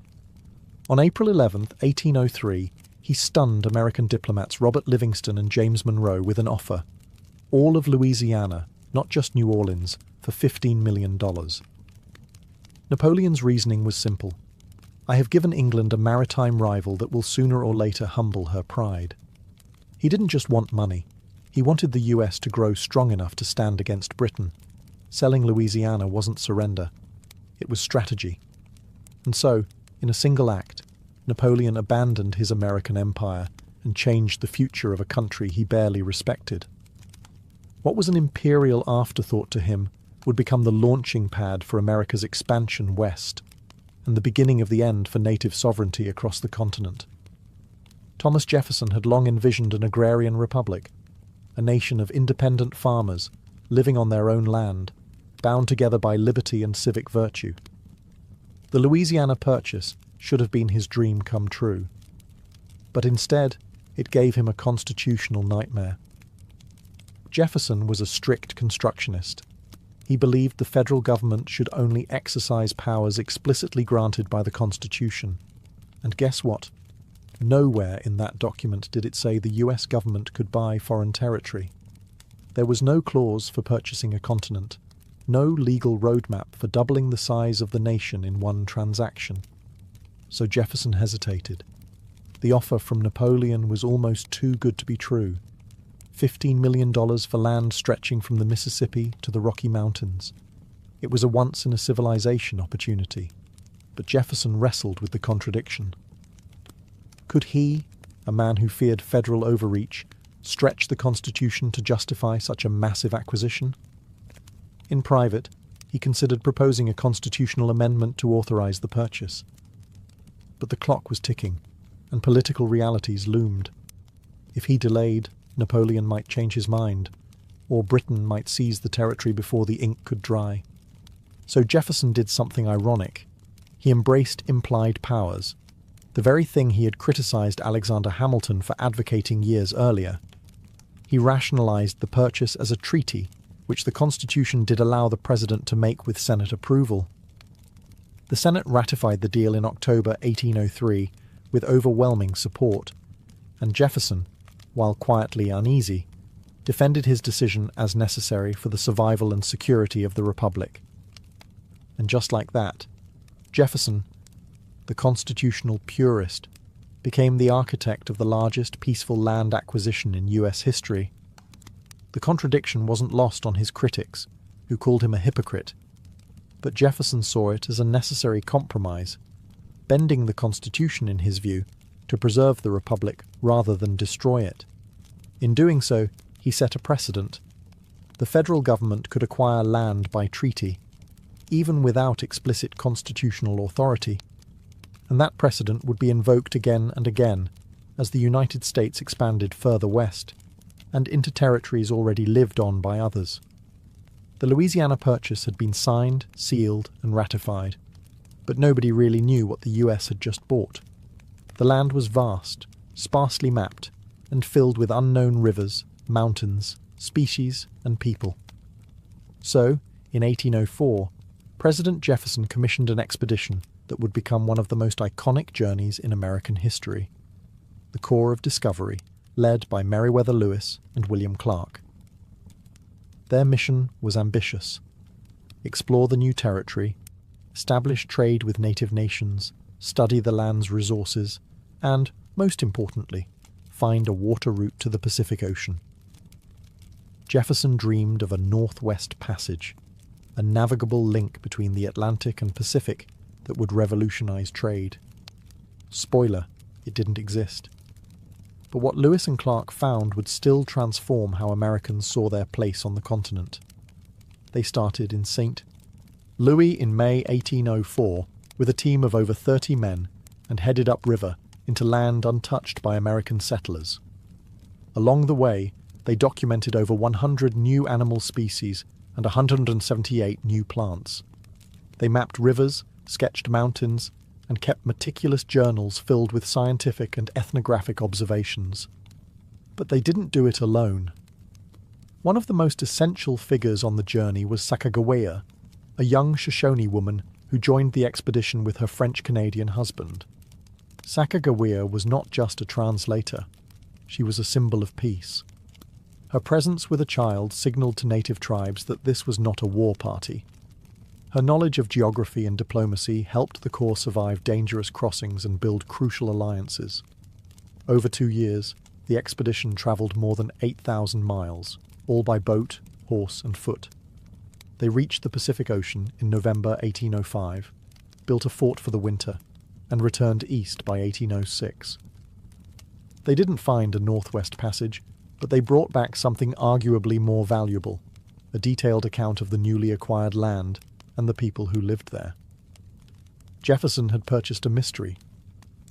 On April 11, 1803, he stunned American diplomats Robert Livingston and James Monroe with an offer: all of Louisiana, not just New Orleans, for $15 million. Napoleon's reasoning was simple. I have given England a maritime rival that will sooner or later humble her pride. He didn't just want money. He wanted the US to grow strong enough to stand against Britain. Selling Louisiana wasn't surrender. It was strategy. And so, in a single act, Napoleon abandoned his American empire and changed the future of a country he barely respected. What was an imperial afterthought to him would become the launching pad for America's expansion west, and the beginning of the end for native sovereignty across the continent. Thomas Jefferson had long envisioned an agrarian republic, a nation of independent farmers living on their own land, bound together by liberty and civic virtue. The Louisiana Purchase should have been his dream come true. But instead, it gave him a constitutional nightmare. Jefferson was a strict constructionist. He believed the federal government should only exercise powers explicitly granted by the Constitution. And guess what? Nowhere in that document did it say the US government could buy foreign territory. There was no clause for purchasing a continent, no legal roadmap for doubling the size of the nation in one transaction. So Jefferson hesitated. The offer from Napoleon was almost too good to be true. $15 million for land stretching from the Mississippi to the Rocky Mountains. It was a once-in-a-civilization opportunity, but Jefferson wrestled with the contradiction. Could he, a man who feared federal overreach, stretch the Constitution to justify such a massive acquisition? In private, he considered proposing a constitutional amendment to authorize the purchase. But the clock was ticking, and political realities loomed. If he delayed, Napoleon might change his mind, or Britain might seize the territory before the ink could dry. So Jefferson did something ironic. He embraced implied powers, the very thing he had criticized Alexander Hamilton for advocating years earlier. He rationalized the purchase as a treaty, which the Constitution did allow the president to make with Senate approval. The Senate ratified the deal in October 1803 with overwhelming support, and Jefferson, while quietly uneasy, defended his decision as necessary for the survival and security of the Republic. And just like that, Jefferson, the constitutional purist, became the architect of the largest peaceful land acquisition in US history. The contradiction wasn't lost on his critics, who called him a hypocrite, but Jefferson saw it as a necessary compromise, bending the Constitution, in his view, to preserve the Republic rather than destroy it. In doing so, he set a precedent. The federal government could acquire land by treaty, even without explicit constitutional authority, and that precedent would be invoked again and again as the United States expanded further west, and into territories already lived on by others. The Louisiana Purchase had been signed, sealed, and ratified, but nobody really knew what the US had just bought. The land was vast, sparsely mapped, and filled with unknown rivers, mountains, species, and people. So, in 1804, President Jefferson commissioned an expedition that would become one of the most iconic journeys in American history, the Corps of Discovery, led by Meriwether Lewis and William Clark. Their mission was ambitious: explore the new territory, establish trade with native nations, study the land's resources, and, most importantly, find a water route to the Pacific Ocean. Jefferson dreamed of a Northwest Passage, a navigable link between the Atlantic and Pacific that would revolutionize trade. Spoiler, it didn't exist. But what Lewis and Clark found would still transform how Americans saw their place on the continent. They started in St. Louis in May 1804 with a team of over 30 men and headed upriver into land untouched by American settlers. Along the way, they documented over 100 new animal species and 178 new plants. They mapped rivers, sketched mountains, and kept meticulous journals filled with scientific and ethnographic observations. But they didn't do it alone. One of the most essential figures on the journey was Sacagawea, a young Shoshone woman who joined the expedition with her French-Canadian husband. Sacagawea was not just a translator, she was a symbol of peace. Her presence with a child signaled to native tribes that this was not a war party. Her knowledge of geography and diplomacy helped the Corps survive dangerous crossings and build crucial alliances. Over 2 years, the expedition travelled more than 8,000 miles, all by boat, horse and foot. They reached the Pacific Ocean in November 1805, built a fort for the winter, and returned east by 1806. They didn't find a northwest passage, but they brought back something arguably more valuable, a detailed account of the newly acquired land and the people who lived there. Jefferson had purchased a mystery.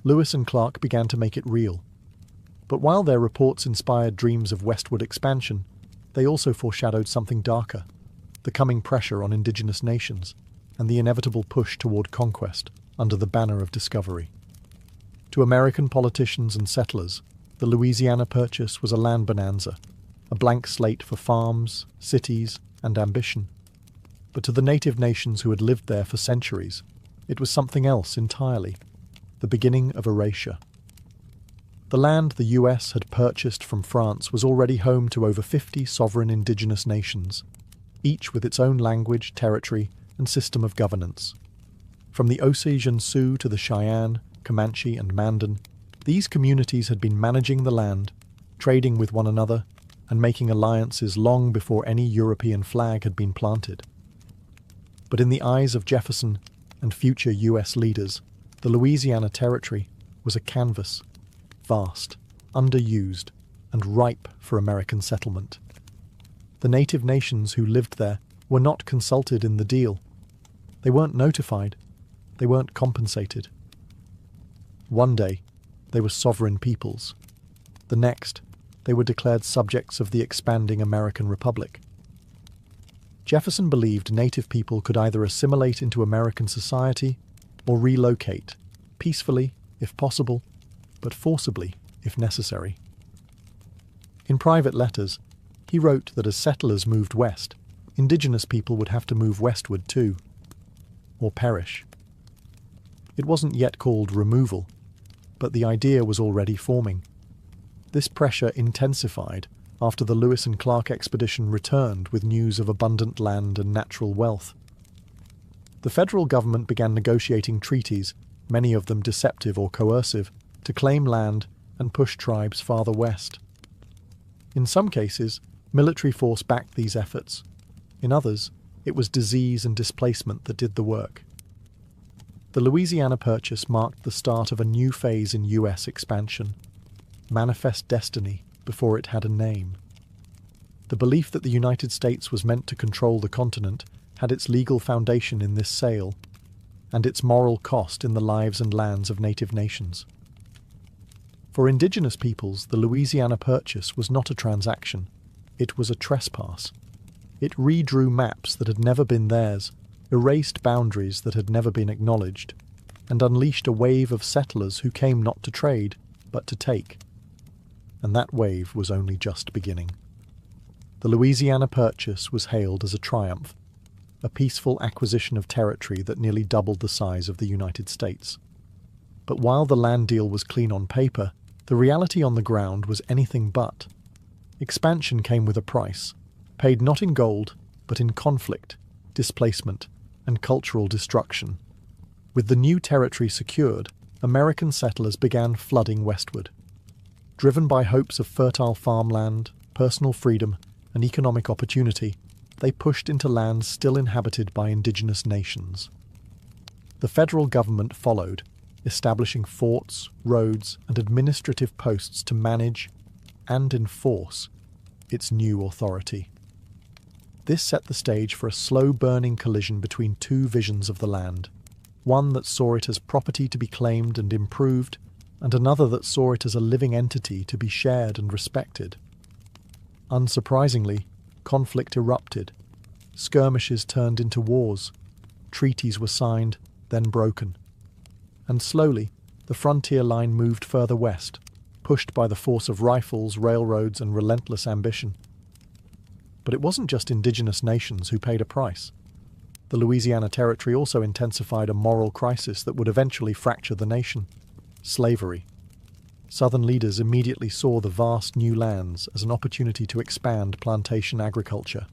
Lewis and Clark began to make it real. But while their reports inspired dreams of westward expansion, they also foreshadowed something darker, the coming pressure on indigenous nations and the inevitable push toward conquest under the banner of discovery. To American politicians and settlers, the Louisiana Purchase was a land bonanza, a blank slate for farms, cities, and ambition. But to the native nations who had lived there for centuries, it was something else entirely, the beginning of erasure. The land the US had purchased from France was already home to over 50 sovereign indigenous nations, each with its own language, territory, and system of governance. From the Osage and Sioux to the Cheyenne, Comanche, and Mandan, these communities had been managing the land, trading with one another, and making alliances long before any European flag had been planted. But in the eyes of Jefferson and future US leaders, the Louisiana Territory was a canvas, vast, underused, and ripe for American settlement. The native nations who lived there were not consulted in the deal. They weren't notified. They weren't compensated. One day, they were sovereign peoples. The next, they were declared subjects of the expanding American Republic. Jefferson believed native people could either assimilate into American society or relocate, peacefully, if possible, but forcibly, if necessary. In private letters, he wrote that as settlers moved west, indigenous people would have to move westward too, or perish. It wasn't yet called removal, but the idea was already forming. This pressure intensified after the Lewis and Clark expedition returned with news of abundant land and natural wealth. The federal government began negotiating treaties, many of them deceptive or coercive, to claim land and push tribes farther west. In some cases, military force backed these efforts. In others, it was disease and displacement that did the work. The Louisiana Purchase marked the start of a new phase in US expansion, manifest destiny before it had a name. The belief that the United States was meant to control the continent had its legal foundation in this sale, and its moral cost in the lives and lands of native nations. For indigenous peoples, the Louisiana Purchase was not a transaction, it was a trespass. It redrew maps that had never been theirs, erased boundaries that had never been acknowledged, and unleashed a wave of settlers who came not to trade, but to take. And that wave was only just beginning. The Louisiana Purchase was hailed as a triumph, a peaceful acquisition of territory that nearly doubled the size of the United States. But while the land deal was clean on paper, the reality on the ground was anything but. Expansion came with a price, paid not in gold, but in conflict, displacement, and cultural destruction. With the new territory secured, American settlers began flooding westward. Driven by hopes of fertile farmland, personal freedom, and economic opportunity, they pushed into lands still inhabited by indigenous nations. The federal government followed, establishing forts, roads, and administrative posts to manage and enforce its new authority. This set the stage for a slow-burning collision between two visions of the land, one that saw it as property to be claimed and improved, and another that saw it as a living entity to be shared and respected. Unsurprisingly, conflict erupted. Skirmishes turned into wars. Treaties were signed, then broken. And slowly, the frontier line moved further west, pushed by the force of rifles, railroads, and relentless ambition. But it wasn't just indigenous nations who paid a price. The Louisiana Territory also intensified a moral crisis that would eventually fracture the nation. slavery. Southern leaders immediately saw the vast new lands as an opportunity to expand plantation agriculture.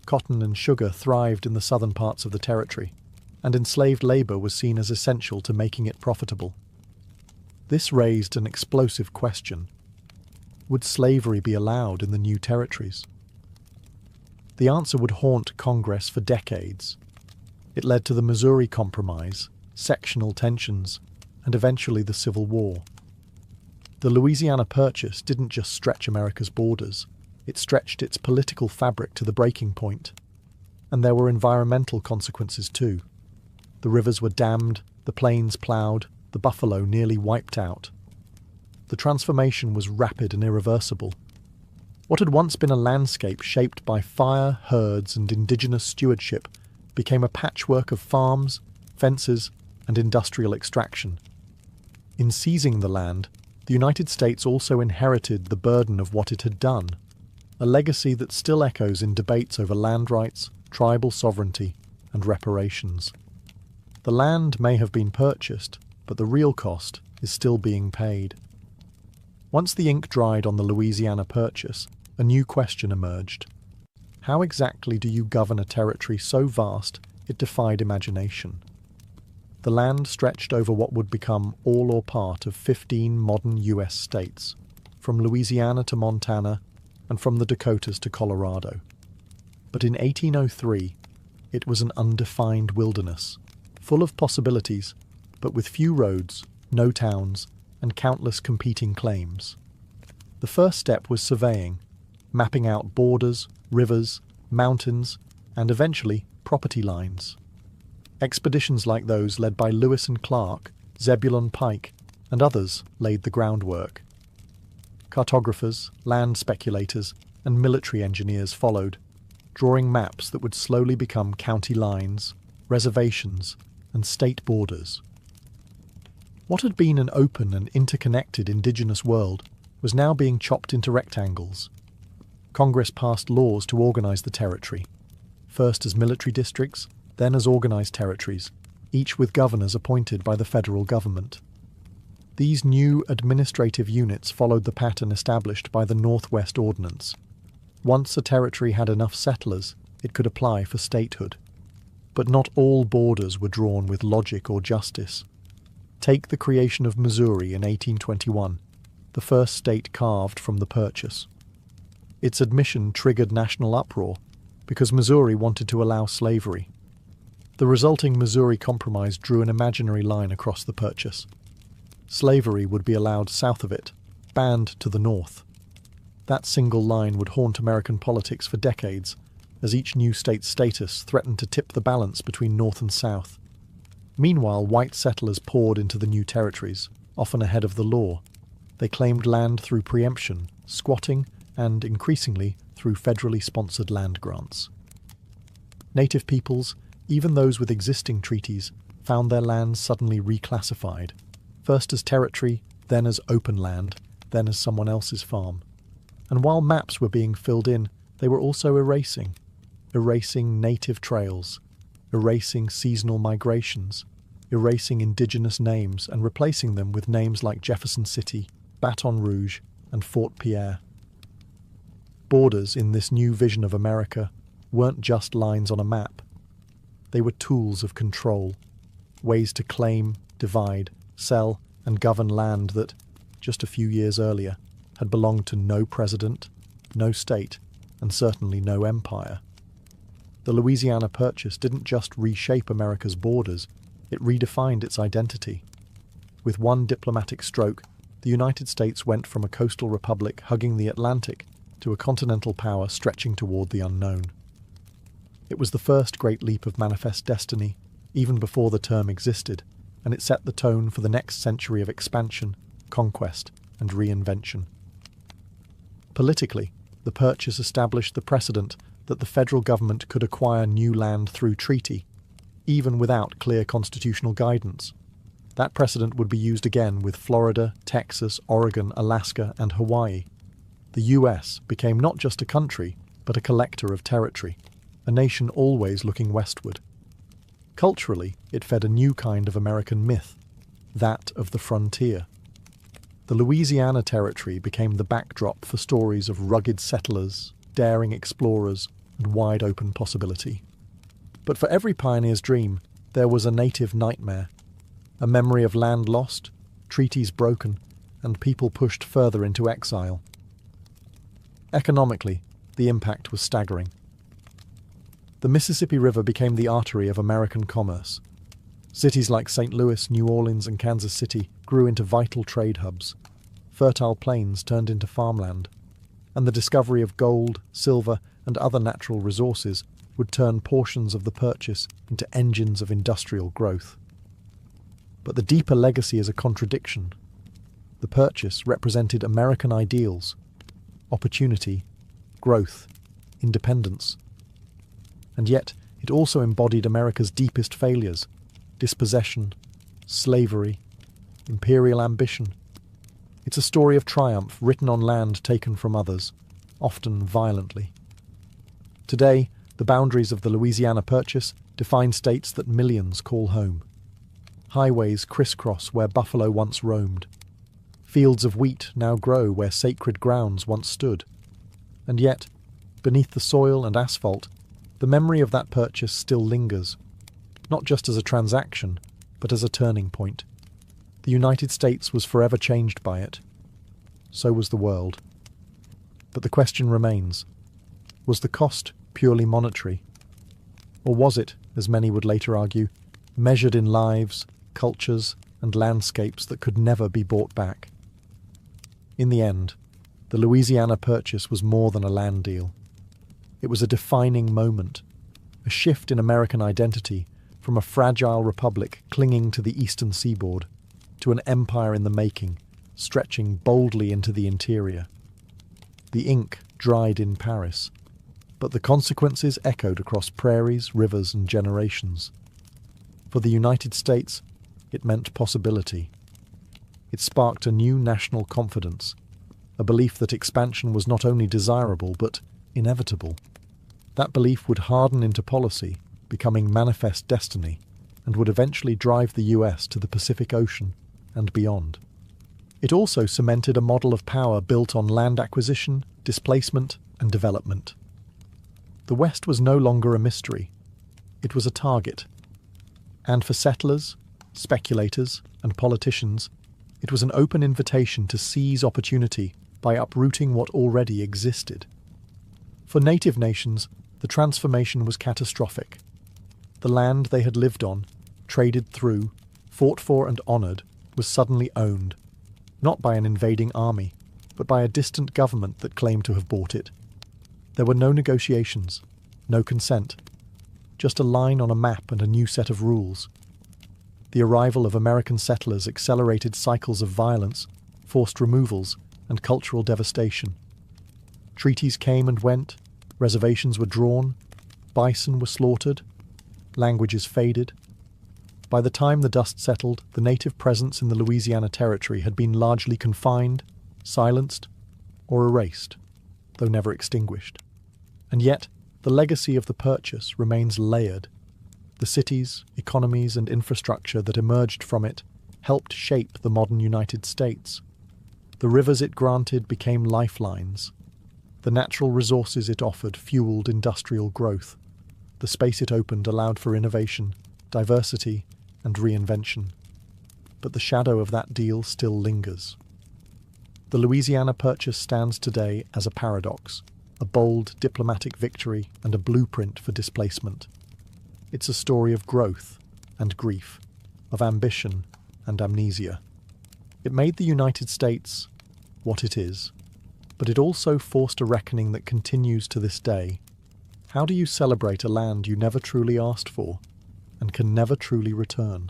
Cotton and sugar thrived in the southern parts of the territory, and enslaved labor was seen as essential to making it profitable. This raised an explosive question. Would slavery be allowed in the new territories? The answer would haunt Congress for decades. It led to the Missouri Compromise, sectional tensions, and eventually the Civil War. The Louisiana Purchase didn't just stretch America's borders, it stretched its political fabric to the breaking point. And there were environmental consequences too. The rivers were dammed, the plains ploughed, the buffalo nearly wiped out. The transformation was rapid and irreversible. What had once been a landscape shaped by fire, herds, and indigenous stewardship became a patchwork of farms, fences, and industrial extraction. In seizing the land, the United States also inherited the burden of what it had done, a legacy that still echoes in debates over land rights, tribal sovereignty, and reparations. The land may have been purchased, but the real cost is still being paid. Once the ink dried on the Louisiana Purchase, a new question emerged. How exactly do you govern a territory so vast it defied imagination? The land stretched over what would become all or part of 15 modern US states, from Louisiana to Montana and from the Dakotas to Colorado. But in 1803, it was an undefined wilderness, full of possibilities, but with few roads, no towns, and countless competing claims. The first step was surveying, mapping out borders, rivers, mountains, and eventually property lines. Expeditions like those led by Lewis and Clark, Zebulon Pike, and others laid the groundwork. Cartographers, land speculators, and military engineers followed, drawing maps that would slowly become county lines, reservations, and state borders. What had been an open and interconnected indigenous world was now being chopped into rectangles. Congress passed laws to organize the territory, first as military districts, then as organized territories, each with governors appointed by the federal government. These new administrative units followed the pattern established by the Northwest Ordinance. Once a territory had enough settlers, it could apply for statehood. But not all borders were drawn with logic or justice. Take the creation of Missouri in 1821, the first state carved from the Purchase. Its admission triggered national uproar because Missouri wanted to allow slavery. The resulting Missouri Compromise drew an imaginary line across the Purchase. Slavery would be allowed south of it, banned to the north. That single line would haunt American politics for decades, as each new state's status threatened to tip the balance between North and South. Meanwhile, white settlers poured into the new territories, often ahead of the law. They claimed land through preemption, squatting, and, increasingly, through federally sponsored land grants. Native peoples, even those with existing treaties, found their lands suddenly reclassified, first as territory, then as open land, then as someone else's farm. And while maps were being filled in, they were also erasing native trails, erasing seasonal migrations, erasing indigenous names and replacing them with names like Jefferson City, Baton Rouge, and Fort Pierre. Borders in this new vision of America weren't just lines on a map. They were tools of control, ways to claim, divide, sell, and govern land that, just a few years earlier, had belonged to no president, no state, and certainly no empire. The Louisiana Purchase didn't just reshape America's borders, it redefined its identity. With one diplomatic stroke, the United States went from a coastal republic hugging the Atlantic to a continental power stretching toward the unknown. It was the first great leap of manifest destiny, even before the term existed, and it set the tone for the next century of expansion, conquest, and reinvention. Politically, the Purchase established the precedent that the federal government could acquire new land through treaty, even without clear constitutional guidance. That precedent would be used again with Florida, Texas, Oregon, Alaska, and Hawaii. The US became not just a country, but a collector of territory, a nation always looking westward. Culturally, it fed a new kind of American myth, that of the frontier. The Louisiana Territory became the backdrop for stories of rugged settlers, daring explorers, and wide-open possibility. But for every pioneer's dream, there was a native nightmare, a memory of land lost, treaties broken, and people pushed further into exile. Economically, the impact was staggering. The Mississippi River became the artery of American commerce. Cities like St. Louis, New Orleans, and Kansas City grew into vital trade hubs. Fertile plains turned into farmland, and the discovery of gold, silver, and other natural resources would turn portions of the Purchase into engines of industrial growth. But the deeper legacy is a contradiction. The Purchase represented American ideals: opportunity, growth, independence. And yet it also embodied America's deepest failures: dispossession, slavery, imperial ambition. It's a story of triumph written on land taken from others, often violently. Today, the boundaries of the Louisiana Purchase define states that millions call home. Highways crisscross where buffalo once roamed. Fields of wheat now grow where sacred grounds once stood. And yet, beneath the soil and asphalt, the memory of that purchase still lingers, not just as a transaction, but as a turning point. The United States was forever changed by it. So was the world. But the question remains: was the cost purely monetary? Or was it, as many would later argue, measured in lives, cultures, and landscapes that could never be bought back? In the end, the Louisiana Purchase was more than a land deal. It was a defining moment, a shift in American identity from a fragile republic clinging to the eastern seaboard to an empire in the making, stretching boldly into the interior. The ink dried in Paris, but the consequences echoed across prairies, rivers, and generations. For the United States, it meant possibility. It sparked a new national confidence, a belief that expansion was not only desirable but inevitable. That belief would harden into policy, becoming manifest destiny, and would eventually drive the US to the Pacific Ocean and beyond. It also cemented a model of power built on land acquisition, displacement, and development. The West was no longer a mystery. It was a target. And for settlers, speculators, and politicians, it was an open invitation to seize opportunity by uprooting what already existed. For native nations, the transformation was catastrophic. The land they had lived on, traded through, fought for and honoured, was suddenly owned, not by an invading army, but by a distant government that claimed to have bought it. There were no negotiations, no consent, just a line on a map and a new set of rules. The arrival of American settlers accelerated cycles of violence, forced removals, and cultural devastation. Treaties came and went, reservations were drawn, bison were slaughtered, languages faded. By the time the dust settled, the native presence in the Louisiana Territory had been largely confined, silenced, or erased, though never extinguished. And yet, the legacy of the Purchase remains layered. The cities, economies, and infrastructure that emerged from it helped shape the modern United States. The rivers it granted became lifelines. The natural resources it offered fueled industrial growth. The space it opened allowed for innovation, diversity, and reinvention. But the shadow of that deal still lingers. The Louisiana Purchase stands today as a paradox, a bold diplomatic victory and a blueprint for displacement. It's a story of growth and grief, of ambition and amnesia. It made the United States what it is, but it also forced a reckoning that continues to this day. How do you celebrate a land you never truly asked for and can never truly return?